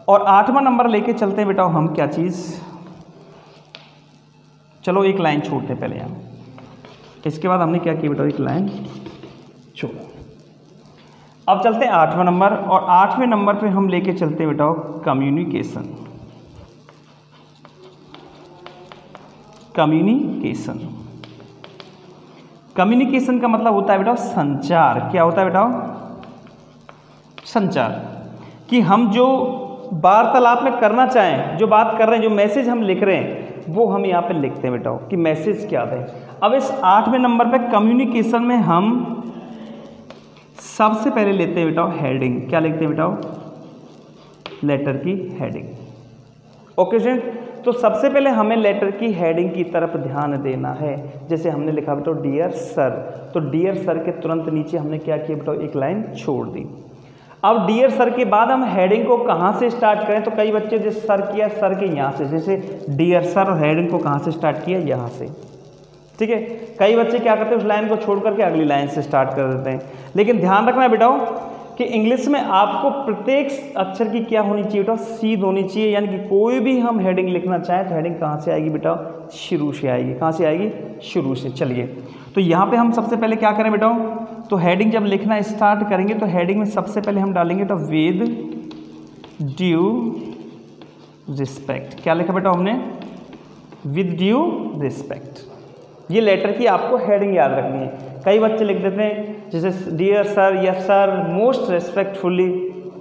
और 8वां नंबर लेके चलते हैं बेटा हम क्या चीज़, चलो एक लाइन छोड़ते हैं पहले यहाँ, इसके बाद हमने क्या किया बेटा, एक लाइन छोड़ा। अब चलते हैं 8वां नंबर, और 8वें नंबर पे हम लेके चलते हैं बेटा कम्युनिकेशन। कम्युनिकेशन, कम्युनिकेशन का मतलब होता है बेटा संचार। क्या होता है बेटा, संचार। कि हम जो वार्तालाप में करना चाहें, जो बात कर रहे हैं, जो मैसेज हम लिख रहे हैं, वो हम यहाँ पे लिखते हैं बेटा कि मैसेज क्या है। अब इस 8वें नंबर पे कम्युनिकेशन में हम सबसे पहले लेते हैं बेटा हेडिंग। क्या लिखते हैं बेटा, लेटर की हेडिंग। ओके स्टूडेंट, तो सबसे पहले हमें लेटर की हेडिंग की तरफ ध्यान देना है। जैसे हमने लिखा बेटा डियर सर, तो डियर सर के तुरंत नीचे हमने क्या किया बेटा, एक लाइन छोड़ दी। अब डियर सर के बाद हम हेडिंग को कहाँ से स्टार्ट करें, तो कई बच्चे जैसे सर किया, सर के यहाँ से, जैसे डियर सर, और हेडिंग को कहाँ से स्टार्ट किया, यहाँ से। ठीक है, कई बच्चे क्या करते हैं, उस लाइन को छोड़ करके अगली लाइन से स्टार्ट कर देते हैं। लेकिन ध्यान रखना बेटा कि इंग्लिश में आपको प्रत्येक अक्षर की क्या होनी चाहिए बेटा, सीध होनी चाहिए। यानी कि कोई भी हम हेडिंग लिखना चाहें तो हेडिंग कहाँ से आएगी बेटा, शुरू से आएगी। कहाँ से आएगी, शुरू से। चलिए, तो यहाँ पे हम सबसे पहले क्या करें बेटा, तो हेडिंग जब लिखना स्टार्ट करेंगे तो हेडिंग में सबसे पहले हम डालेंगे तो विद ड्यू रिस्पेक्ट। क्या लिखा बेटा हमने, विद ड्यू रिस्पेक्ट। ये लेटर की आपको हेडिंग याद रखनी है। कई बच्चे लिख देते हैं जैसे डियर सर या सर मोस्ट रेस्पेक्टफुली।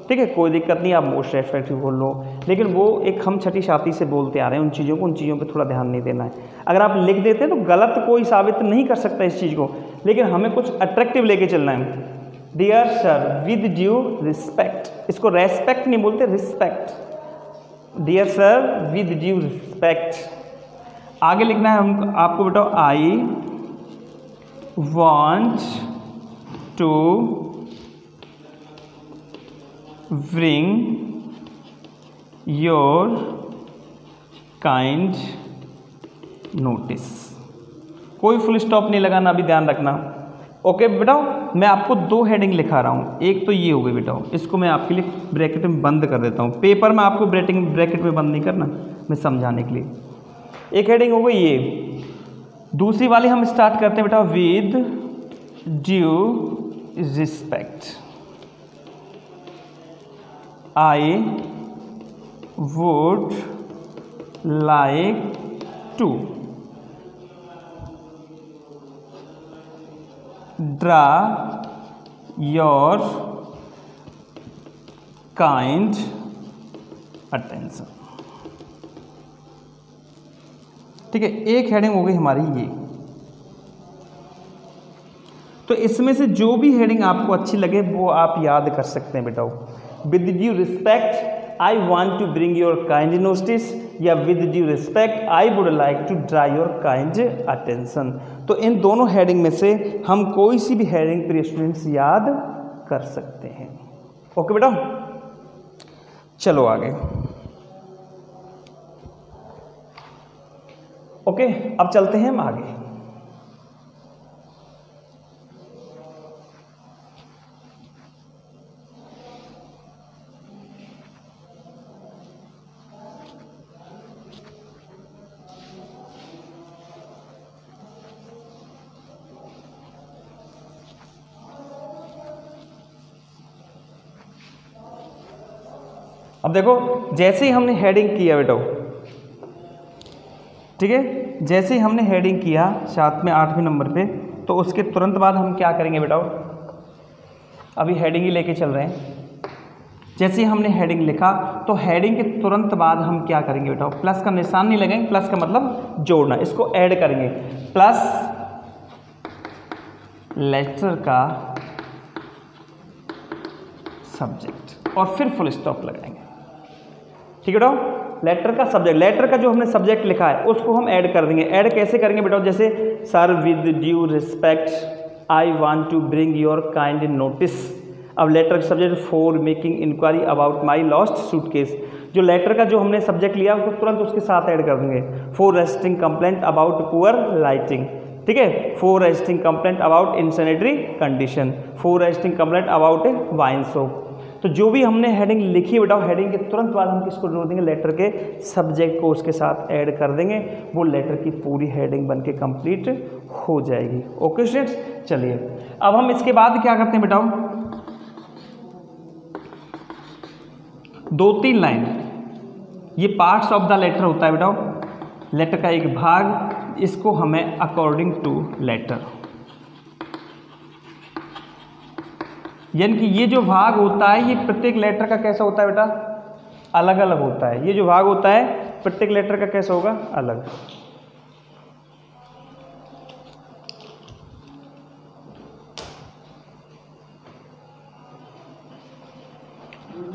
ठीक है, कोई दिक्कत नहीं, आप मोस्ट रेस्पेक्टफुल बोल लो, लेकिन वो एक हम छठी छाती से बोलते आ रहे हैं उन चीज़ों पे थोड़ा ध्यान नहीं देना है। अगर आप लिख देते हैं तो गलत कोई साबित नहीं कर सकता इस चीज़ को, लेकिन हमें कुछ अट्रैक्टिव लेके चलना है। Dear sir with due respect, इसको रेस्पेक्ट नहीं बोलते, respect. Dear sir with due respect. आगे लिखना है हम आपको बेटा, I want to bring your kind notice. कोई फुल स्टॉप नहीं लगाना, अभी ध्यान रखना। ओके बेटा, मैं आपको 2 हेडिंग लिखा रहा हूँ। एक तो ये हो गई बेटा, इसको मैं आपके लिए ब्रैकेट में बंद कर देता हूँ। पेपर में आपको ब्रैकेट में बंद नहीं करना, मैं समझाने के लिए। एक हेडिंग हो गई ये। दूसरी वाली हम स्टार्ट करते हैं बेटा with due respect. I would like to draw your kind attention. ठीक है, एक हेडिंग हो गई हमारी ये। तो इसमें से जो भी हेडिंग आपको अच्छी लगे वो आप याद कर सकते हैं बेटा। With due respect I want to bring your kind notice, या with due respect I would like to draw your kind attention. तो इन दोनों हेडिंग में से हम कोई सी भी हेडिंग प्रिय स्टूडेंट्स याद कर सकते हैं। ओके बेटा, चलो आगे। ओके, अब चलते हैं हम आगे। अब देखो जैसे ही हमने हेडिंग किया बेटा, ठीक है, जैसे ही हमने हेडिंग किया 7वें 8वें नंबर पे, तो उसके तुरंत बाद हम क्या करेंगे बेटा, अभी हेडिंग ही लेके चल रहे हैं। जैसे ही हमने हेडिंग लिखा तो हेडिंग के तुरंत बाद हम क्या करेंगे बेटा, प्लस का निशान नहीं लगाएंगे, प्लस का मतलब जोड़ना, इसको ऐड करेंगे, प्लस लेटर का सब्जेक्ट और फिर फुल स्टॉप लगाएंगे। ठीक है बेटा, लेटर का सब्जेक्ट, लेटर का जो हमने सब्जेक्ट लिखा है उसको हम ऐड कर देंगे। ऐड कैसे करेंगे बेटा, जैसे sir with due respect I want to bring your kind notice. अब लेटर का subject for making inquiry about my lost suitcase, जो लेटर का जो हमने सब्जेक्ट लिया उसको तुरंत उसके साथ ऐड कर देंगे। For registering complaint about poor lighting, ठीक है, for registering complaint about insanitary condition, for registering complaint about a wine shop. तो जो भी हमने हेडिंग लिखी बेटा, हेडिंग के तुरंत बाद हम किसको जोड़ देंगे, लेटर के सब्जेक्ट को उसके साथ ऐड कर देंगे, वो लेटर की पूरी हेडिंग बन के कंप्लीट हो जाएगी। ओके स्टूडेंट्स, चलिए अब हम इसके बाद क्या करते हैं बेटा, 2-3 लाइन, ये पार्ट्स ऑफ द लेटर होता है बेटा, लेटर का एक भाग, इसको हमें अकॉर्डिंग टू लेटर, यानी कि ये जो भाग होता है ये प्रत्येक लेटर का कैसा होता है बेटा, अलग अलग होता है। ये जो भाग होता है प्रत्येक लेटर का कैसा होगा, अलग।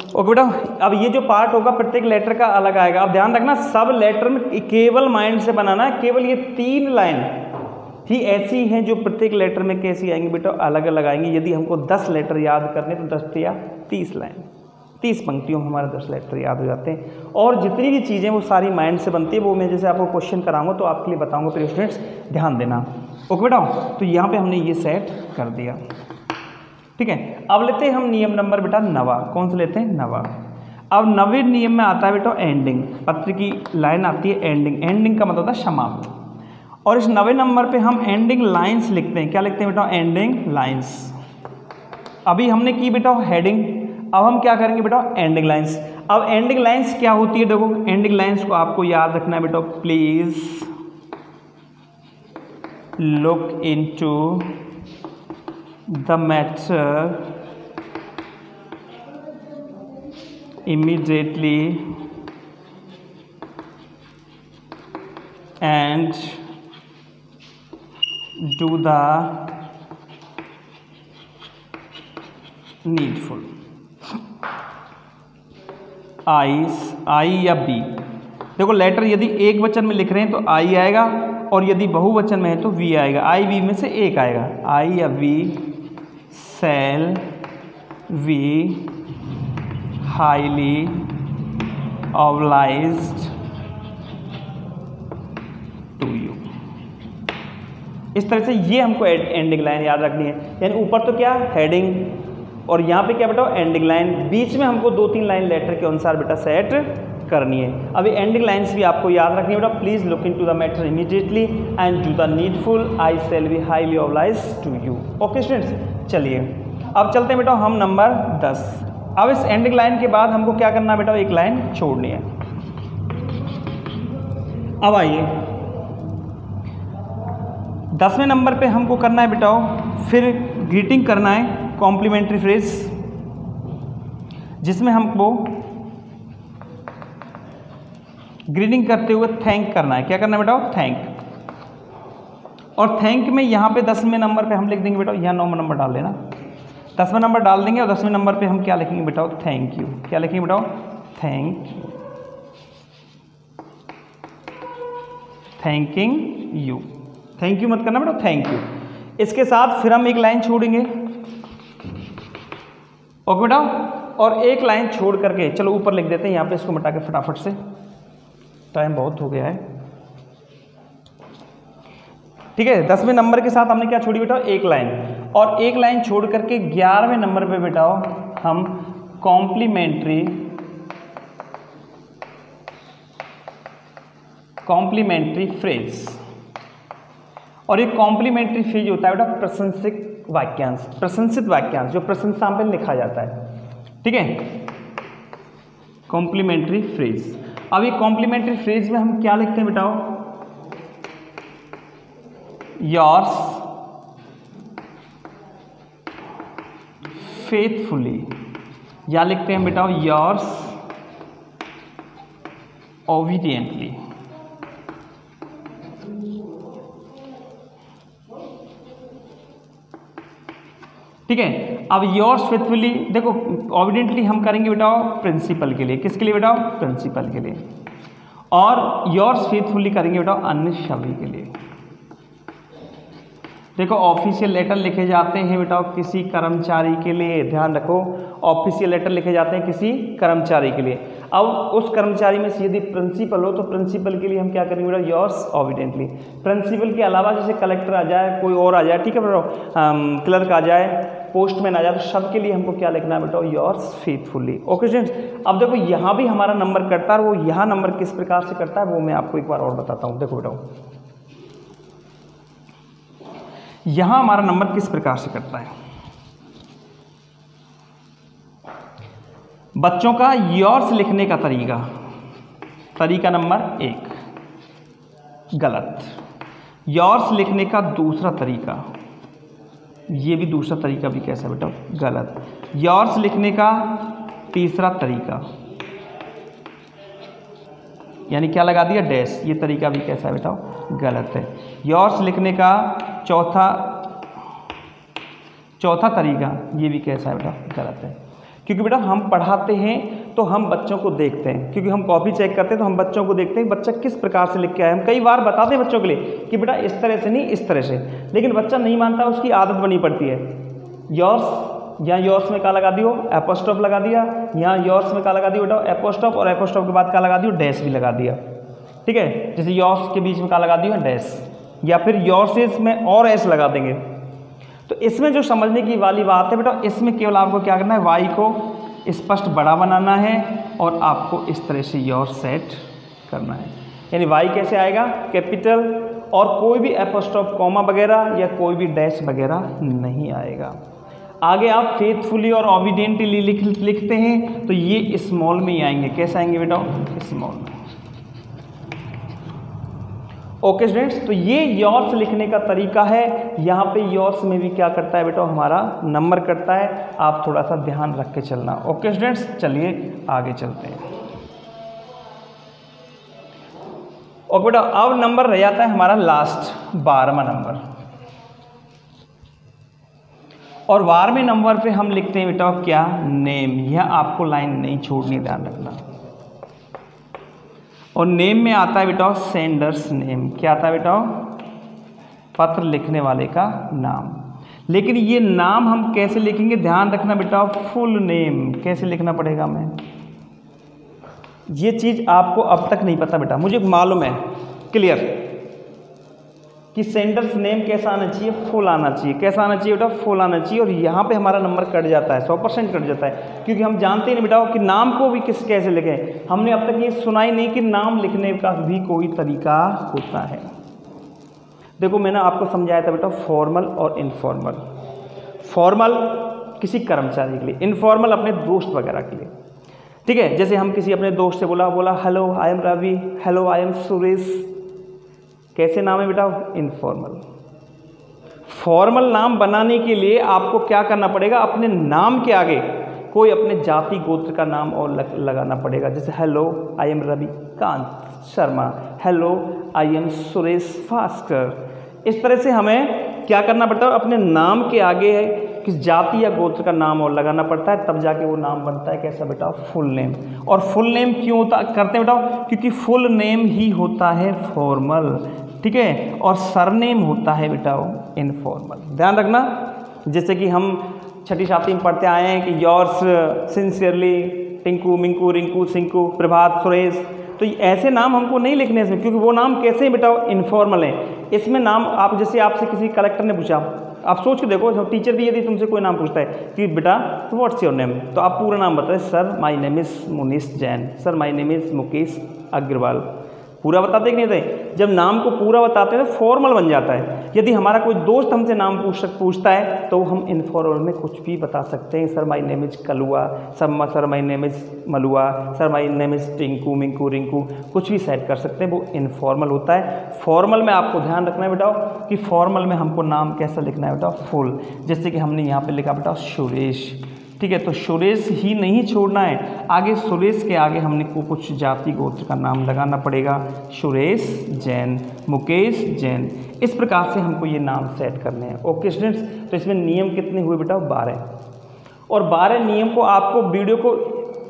ओके बेटा, अब ये जो पार्ट होगा प्रत्येक लेटर का अलग आएगा। अब ध्यान रखना सब लेटर में केवल माइंड से बनाना है, केवल ये 3 लाइन ही ऐसी हैं जो प्रत्येक लेटर में कैसी आएंगी बेटा, अलग अलग आएंगी। यदि हमको 10 लेटर याद करने तो 10 या 30 लाइन, 30 पंक्तियों में हमारे 10 लेटर याद हो जाते हैं। और जितनी भी चीज़ें वो सारी माइंड से बनती है, वो मैं जैसे आपको क्वेश्चन कराऊंगा तो आपके लिए बताऊंगा, फिर स्टूडेंट्स ध्यान देना। ओके बेटा, तो यहाँ पे हमने ये सेट कर दिया, ठीक है। अब लेते हैं हम नियम नंबर बेटा 9। कौन सा लेते हैं, 9। अब 9वें नियम में आता है बेटा एंडिंग। पत्र की लाइन आती है एंडिंग, एंडिंग का मतलब होता है समाप्त। और इस 9वें नंबर पे हम एंडिंग लाइंस लिखते हैं। क्या लिखते हैं बेटा, एंडिंग लाइंस। अभी हमने की बेटा हेडिंग, अब हम क्या करेंगे बेटा, एंडिंग लाइंस। अब एंडिंग लाइंस क्या होती है, देखो एंडिंग लाइंस को आपको याद रखना है बेटा, please look into the matter immediately and do the needful। आई या बी, देखो लेटर यदि एक वचन में लिख रहे हैं तो आई आएगा, और यदि बहुवचन में है तो वी आएगा। आई वी में से एक आएगा, आई या we shall be highly obliged to you. इस तरह से ये हमको एंडिंग लाइन याद रखनी है। यानी ऊपर तो क्या हेडिंग, और यहाँ पे क्या बेटा एंडिंग लाइन, बीच में हमको 2-3 लाइन लेटर के अनुसार बेटा सेट करनी है। अभी एंडिंग लाइंस भी आपको याद रखनी है बेटा, please look into the matter immediately and do the needful, I shall be highly obliged to you. Okay students, चलिए अब चलते हैं बेटा हम नंबर 10। अब इस एंडिंग लाइन के बाद हमको क्या करना है बेटा, एक लाइन छोड़नी है। अब आइए 10वें नंबर पे हमको करना है बेटा, फिर ग्रीटिंग करना है, कॉम्प्लीमेंट्री फ्रेज, जिसमें हमको ग्रीटिंग करते हुए थैंक करना है। क्या करना है बेटा, थैंक। और थैंक में यहाँ पे 10वें नंबर पे हम लिख देंगे बेटा, यहाँ 9वां नंबर डाल लेना, 10वां नंबर डाल देंगे, और 10वें नंबर पे हम क्या लिखेंगे बेटा, थैंक यू। क्या लिखेंगे बेटा, thank you, thanking you. Thank you मत करना बेटा, थैंक यू। इसके साथ फिर हम एक लाइन छोड़ेंगे, ओके बेटा, और एक लाइन छोड़ करके चलो ऊपर लिख देते हैं, यहाँ पे इसको मिटा के फटाफट से, टाइम बहुत हो गया है, ठीक है। 10वें नंबर के साथ हमने क्या छोड़ी बेटा, एक लाइन, और एक लाइन छोड़ करके 11वें नंबर पे बेटा हम कॉम्प्लीमेंट्री फ्रेज। और एक कॉम्प्लीमेंट्री फ्रेज होता है बेटा प्रशंसित वाक्यांश, जो प्रशंसा पे लिखा जाता है, ठीक है। Complimentary phrase. अब ये कॉम्प्लीमेंट्री फ्रेज में हम क्या लिखते हैं बेटाओ, योर्स फेथफुली, या लिखते हैं बेटाओ योर्स ओबीडियंटली। ठीक है। अब योर्स फेथफुली, देखो ओबीडियंटली हम करेंगे बेटाओ प्रिंसिपल के लिए, किसके लिए बेटाओ, प्रिंसिपल के लिए, और योर्स फेथफुली करेंगे बेटाओ अन्य सभी के लिए। देखो ऑफिशियल लेटर लिखे जाते हैं बेटा किसी कर्मचारी के लिए, ध्यान रखो ऑफिशियल लेटर लिखे जाते हैं किसी कर्मचारी के लिए। अब उस कर्मचारी में से यदि प्रिंसिपल हो तो प्रिंसिपल के लिए हम क्या करेंगे बेटा, योर्स ओबीडियंटली। प्रिंसिपल के अलावा जैसे कलेक्टर आ जाए, कोई और आ जाए, ठीक है बेटा, क्लर्क आ जाए, पोस्टमैन आ जाए, तो सबके लिए हमको क्या लिखना है बेटा, योर्स फेथफुली। ओके स्टूडेंट्स, अब देखो यहाँ भी हमारा नंबर कटता है, वो यहाँ नंबर किस प्रकार से कटता है वो मैं आपको एक बार और बताता हूँ। देखो बेटा यहां हमारा नंबर किस प्रकार से कटता है। बच्चों का योर्स लिखने का तरीका नंबर 1 गलत। योर्स लिखने का दूसरा तरीका, ये भी दूसरा तरीका भी कैसा है बेटा, गलत। योर्स लिखने का तीसरा तरीका, यानी क्या लगा दिया, डैश, ये तरीका भी कैसा है बेटा, गलत है। योर्स लिखने का चौथा तरीका, ये भी कैसा है बेटा, गलत है। क्योंकि बेटा हम पढ़ाते हैं तो हम बच्चों को देखते हैं, क्योंकि हम कॉपी चेक करते हैं तो हम बच्चों को देखते हैं बच्चा किस प्रकार से लिख के आया। हम कई बार बताते हैं बच्चों के लिए कि बेटा इस तरह से नहीं, इस तरह से, लेकिन बच्चा नहीं मानता, उसकी आदत बनी पड़ती है। योर्स, यहाँ योर्स में क्या लगा दियो, एपोस्ट्रोफ लगा दिया, यहाँ योर्स में क्या लगा दियो बेटा, एपोस्ट्रोफ, और एपोस्ट्रोफ के बाद क्या लगा दियो, डैश भी लगा दिया। ठीक है, जैसे योर्स के बीच में क्या लगा दियो, डैश, या फिर योर्सेस में और एस लगा देंगे। तो इसमें जो समझने की वाली बात है बेटा, इसमें केवल आपको क्या करना है, वाई को स्पष्ट बड़ा बनाना है और आपको इस तरह से योर सेट करना है। यानी वाई कैसे आएगा, कैपिटल, और कोई भी एपोस्ट्रोफ कॉमा वगैरह या कोई भी डैश वगैरह नहीं आएगा। आगे आप फेथफुली और ओबीडियंटली लिखते हैं तो ये स्मॉल में ही आएंगे। कैसे आएंगे बेटा, स्मॉल में। ओके स्टूडेंट्स, तो ये योर्स लिखने का तरीका है। यहाँ पे योर्स में भी क्या करता है बेटा, हमारा नंबर कटता है। आप थोड़ा सा ध्यान रख के चलना। ओके स्टूडेंट्स, चलिए आगे चलते हैं। ओके बेटा, अब नंबर रह जाता है हमारा लास्ट 12वां नंबर, और 12वें नंबर पे हम लिखते हैं बेटा क्या, नेम। यह आपको लाइन नहीं छोड़नी, ध्यान रखना। और नेम में आता है बेटा सेंडर्स नेम। क्या आता है बेटा, पत्र लिखने वाले का नाम। लेकिन ये नाम हम कैसे लिखेंगे, ध्यान रखना बेटा, फुल नेम कैसे लिखना पड़ेगा हमें, ये चीज़ आपको अब तक नहीं पता बेटा, मुझे मालूम है क्लियर कि सेंडर्स नेम कैसा आना चाहिए, फुल आना चाहिए। कैसा आना चाहिए बेटा, फुल आना चाहिए। और यहाँ पे हमारा नंबर कट जाता है, 100% कट जाता है, क्योंकि हम जानते ही नहीं बेटा कि नाम को भी कैसे लिखें। हमने अब तक ये सुना ही नहीं कि नाम लिखने का भी कोई तरीका होता है। देखो मैंने आपको समझाया था बेटा फॉर्मल और इनफॉर्मल। फॉर्मल किसी कर्मचारी के लिए, इनफॉर्मल अपने दोस्त वगैरह के लिए। ठीक है, जैसे हम किसी अपने दोस्त से बोला hello I am Ravi, hello I am Suresh, कैसे नाम है बेटा, इनफॉर्मल। फॉर्मल नाम बनाने के लिए आपको क्या करना पड़ेगा, अपने नाम के आगे कोई अपने जाति गोत्र का नाम और लगाना पड़ेगा। जैसे hello I am Ravi Kant Sharma, hello I am Suresh Bhaskar. इस तरह से हमें क्या करना पड़ता है, अपने नाम के आगे किस जाति या गोत्र का नाम और लगाना पड़ता है, तब जाके वो नाम बनता है कैसा बेटा, फुल नेम। और फुल नेम क्यों करते हैं बेटा, क्योंकि फुल नेम ही होता है फॉर्मल, ठीक है, और सरनेम होता है बेटा इनफॉर्मल। ध्यान रखना, जैसे कि हम छठी सातवीं में पढ़ते आए हैं कि योर्स सिंसियरली टिंकू मिंकू रिंकू सिंकू प्रभात सुरेश, तो ऐसे नाम हमको नहीं लिखने इसमें, क्योंकि वो नाम कैसे बेटा इनफॉर्मल है। इसमें नाम आप जैसे आपसे किसी कलेक्टर ने पूछा, आप सोच के देखो, टीचर भी यदि तुमसे कोई नाम पूछता है कि बेटा व्हाट्स योर नेम, तो आप पूरा नाम बताए, sir my name is Munish Jain, sir my name is Mukesh Agarwal, पूरा बताते कि नहीं थे, जब नाम को पूरा बताते हैं तो फॉर्मल बन जाता है। यदि हमारा कोई दोस्त हमसे नाम पूछता है तो हम इनफॉर्मल में कुछ भी बता सकते हैं। Sir my name is Kalua, sir my name is Meluha, sir my name is Tinku, Minku, Rinku, कुछ भी सेट कर सकते हैं, वो इनफॉर्मल होता है। फॉर्मल में आपको ध्यान रखना है बेटा कि फॉर्मल में हमको नाम कैसा लिखना है बेटा, फुल। जैसे कि हमने यहाँ पे लिखा बेटा सुरेश, ठीक है, तो सुरेश ही नहीं छोड़ना है, आगे सुरेश के आगे हमने को कुछ जाति गोत्र का नाम लगाना पड़ेगा। सुरेश जैन, मुकेश जैन, इस प्रकार से हमको ये नाम सेट करने हैं। ओके स्टूडेंट्स, तो इसमें नियम कितने हुए बेटा, 12। और 12 नियम को आपको वीडियो को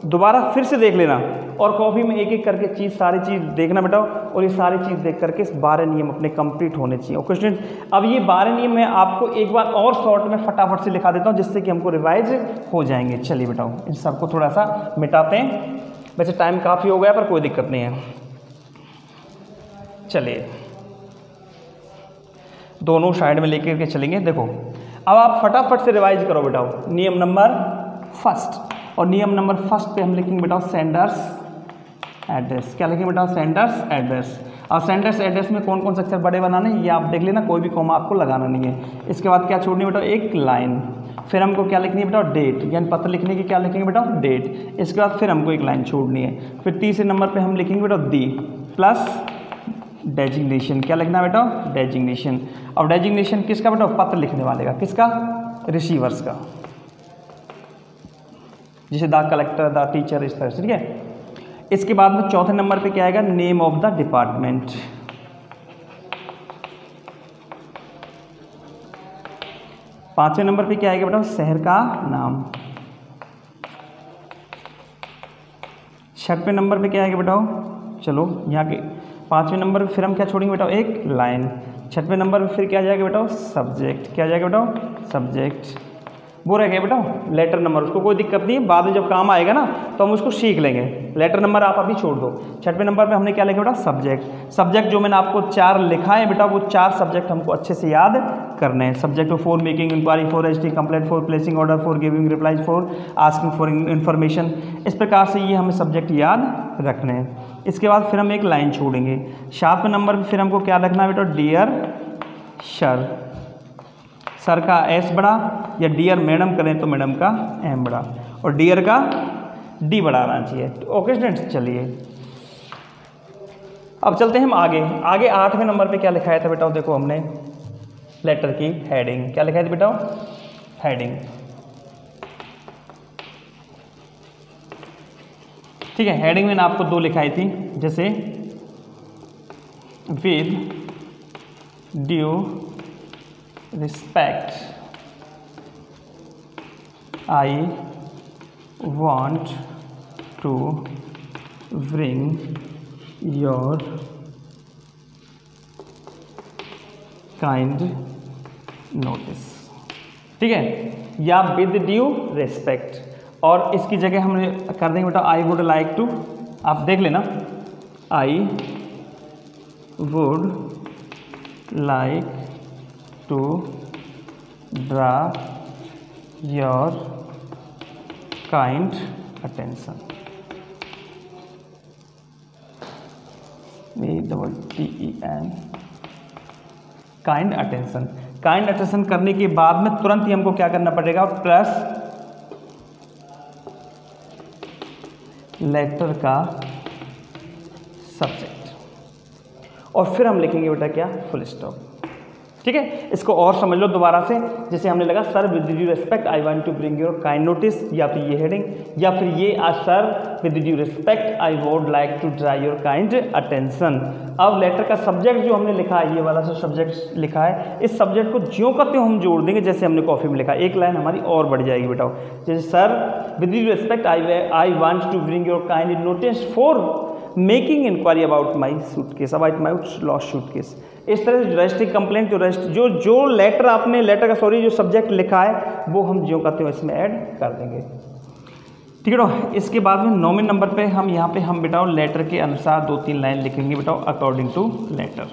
दोबारा फिर से देख लेना और कॉपी में एक एक करके सारी चीज़ देखना बेटा, और ये सारी चीज़ देख करके 12 नियम अपने कंप्लीट होने चाहिए। ओके स्टूडेंट, अब ये 12 नियम मैं आपको एक बार और शॉर्ट में फटाफट से लिखा देता हूँ जिससे कि हमको रिवाइज हो जाएंगे। चलिए बेटा, इन सबको थोड़ा सा मिटाते हैं, वैसे टाइम काफ़ी हो गया पर कोई दिक्कत नहीं है। चलिए दोनों साइड में लेकर के चलेंगे। देखो अब आप फटाफट से रिवाइज करो बेटा। नियम नंबर फर्स्ट, और नियम नंबर फर्स्ट पे हम लिखेंगे बेटा सेंडर्स एड्रेस। क्या लिखेंगे बेटा, सेंडर्स एड्रेस। और सेंडर्स एड्रेस में कौन कौन से अक्षर बड़े बनाने ये आप देख लेना, कोई भी कॉमा आपको लगाना नहीं है। इसके बाद क्या छोड़नी बेटा, एक लाइन। फिर हमको क्या लिखनी है बेटा, डेट, यानी पत्र लिखने की क्या लिखेंगे बेटा, डेट। इसके बाद फिर हमको एक लाइन छोड़नी है। फिर तीसरे नंबर पर हम लिखेंगे बेटा दी प्लस डेजिग्नेशन। क्या लिखना है बेटा, डेजिग्नेशन। और डेजिग्नेशन किसका बेटा, पत्र लिखने वाले का, किसका, रिसीवर्स का, जैसे द कलेक्टर, द टीचर, इस तरह से, ठीक है। इसके बाद में चौथे नंबर पे क्या आएगा, नेम ऑफ द डिपार्टमेंट। पांचवें नंबर पे क्या आएगा बेटा, शहर का नाम। छठवें नंबर पे क्या आएगा बेटा, चलो यहाँ के पांचवें नंबर पे फिर हम क्या छोड़ेंगे बेटा, एक लाइन। छठवें नंबर पे फिर क्या जाएगा बेटा, सब्जेक्ट। क्या जाएगा बेटा, सब्जेक्ट। वो रह गया बेटा लेटर नंबर, उसको कोई दिक्कत नहीं है, बाद में जब काम आएगा ना तो हम उसको सीख लेंगे। लेटर नंबर आप अभी छोड़ दो। छठवें नंबर पे हमने क्या लिखा बेटा, सब्जेक्ट। सब्जेक्ट जो मैंने आपको 4 लिखा है बेटा, वो 4 सब्जेक्ट हमको अच्छे से याद करने हैं। Subject for making inquiry, for registering complaint, for placing order, for giving replies, for asking for information. इस प्रकार से ये हमें सब्जेक्ट याद रखने हैं। इसके बाद फिर हम एक लाइन छोड़ेंगे। 7वें नंबर पर फिर हमको क्या रखना है बेटा, डियर सर। सर का एस बड़ा, या डियर मैडम करें तो मैडम का एम बड़ा, और डियर का डी बड़ा आना चाहिए। ओके स्टूडेंट्स, चलिए अब चलते हैं हम आगे। 8वें नंबर पे क्या लिखाया था बेटा, देखो हमने लेटर की हेडिंग। क्या लिखाया था बेटा, हेडिंग, ठीक है। हेडिंग मैंने आपको 2 लिखाई थी, जैसे with due respect I want to bring your kind notice, ठीक है, या विद ड्यू रिस्पेक्ट। और इसकी जगह हमने कर देंगे बेटा आई वुड लाइक टू। आप देख लेना, आई would like to draw your kind attention, ATTEN, kind attention. Kind attention करने के बाद में तुरंत ही हमको क्या करना पड़ेगा, प्लस लेटर का सब्जेक्ट, और फिर हम लिखेंगे बेटा क्या, फुल स्टॉप, ठीक है। इसको और समझ लो दोबारा से, जैसे हमने लगा sir with due respect I want to bring your kind notice, या फिर ये हेडिंग, या फिर ये sir with due respect I would like to draw your kind attention. अब लेटर का सब्जेक्ट जो हमने लिखा है, ये वाला जो सब्जेक्ट लिखा है, इस सब्जेक्ट को ज्यों का त्यों हम जोड़ देंगे जैसे हमने कॉपी में लिखा। एक लाइन हमारी और बढ़ जाएगी बेटा, जैसे sir with due respect I want to bring your kind notice for making inquiry about my suitcase, about my lost suitcase. इस तरह से रजिस्ट्रिंग कंप्लेंट जो लेटर आपने जो सब्जेक्ट लिखा है वो हम ज्यों का त्यों इसमें ऐड कर देंगे, ठीक है ना। इसके बाद में 9वें नंबर पे हम यहाँ पे हम बेटाओ लेटर के अनुसार 2-3 लाइन लिखेंगे बेटाओ, अकॉर्डिंग टू लेटर,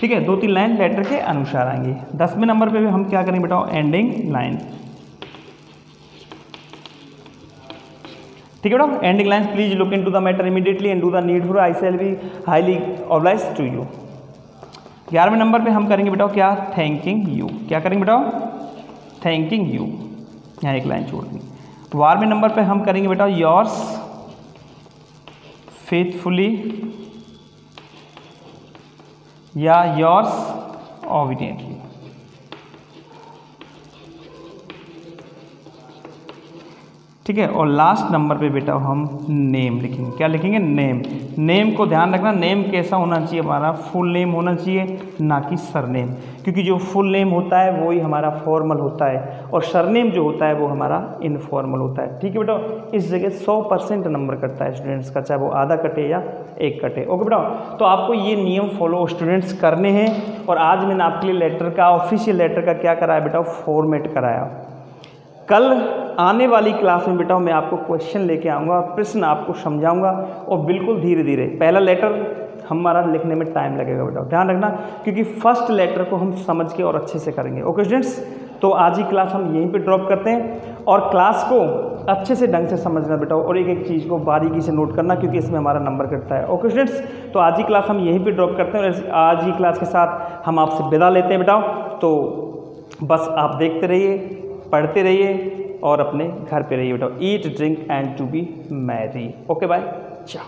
ठीक है। 2-3 लाइन लेटर के अनुसार आएंगी। 10वें नंबर पे भी हम क्या करेंगे बेटाओ, एंडिंग लाइन, ठीक है बेटा। Ending lines, please look into the matter immediately and do the needful, I shall be highly obliged to you. 11वें नंबर पे हम करेंगे बेटा क्या, थैंकिंग यू। क्या करेंगे बेटा, थैंकिंग यू, यहाँ एक लाइन छोड़ दी। 12वें नंबर पे हम करेंगे बेटा योर्स फेथफुली या योर्स ऑबिडियंटली। ठीक है। और लास्ट नंबर पे बेटा हम नेम लिखेंगे। क्या लिखेंगे, नेम। नेम को ध्यान रखना, नेम कैसा होना चाहिए, हमारा फुल नेम होना चाहिए, ना कि सरनेम, क्योंकि जो फुल नेम होता है वो ही हमारा फॉर्मल होता है और सरनेम जो होता है वो हमारा इनफॉर्मल होता है। ठीक है बेटा। इस जगह 100% नंबर कटता है स्टूडेंट्स का, चाहे वो आधा कटे या एक कटे। ओके बेटा। तो आपको ये नियम फॉलो स्टूडेंट्स करने हैं। और आज मैंने आपके लिए लेटर का, ऑफिशियल लेटर का क्या कराया बेटा, फॉर्मेट कराया। कल आने वाली क्लास में बेटा मैं आपको क्वेश्चन लेके आऊँगा, प्रश्न आपको समझाऊंगा और बिल्कुल धीरे धीरे। पहला लेटर हमारा लिखने में टाइम लगेगा बेटा, ध्यान रखना, क्योंकि फर्स्ट लेटर को हम समझ के और अच्छे से करेंगे। ओके स्टूडेंट्स, तो आज ही क्लास हम यहीं पे ड्रॉप करते हैं और क्लास को अच्छे से ढंग से समझना बेटा और एक एक चीज़ को बारीकी से नोट करना, क्योंकि इसमें हमारा नंबर कटता है। ओके स्टूडेंट्स, तो आज ही क्लास हम यहीं पे ड्रॉप करते हैं और आज ही क्लास के साथ हम आपसे विदा लेते हैं बेटा। तो बस आप देखते रहिए, पढ़ते रहिए और अपने घर पे रहिए बेटा। Eat, drink and to be merry. Okay bye, चाओ।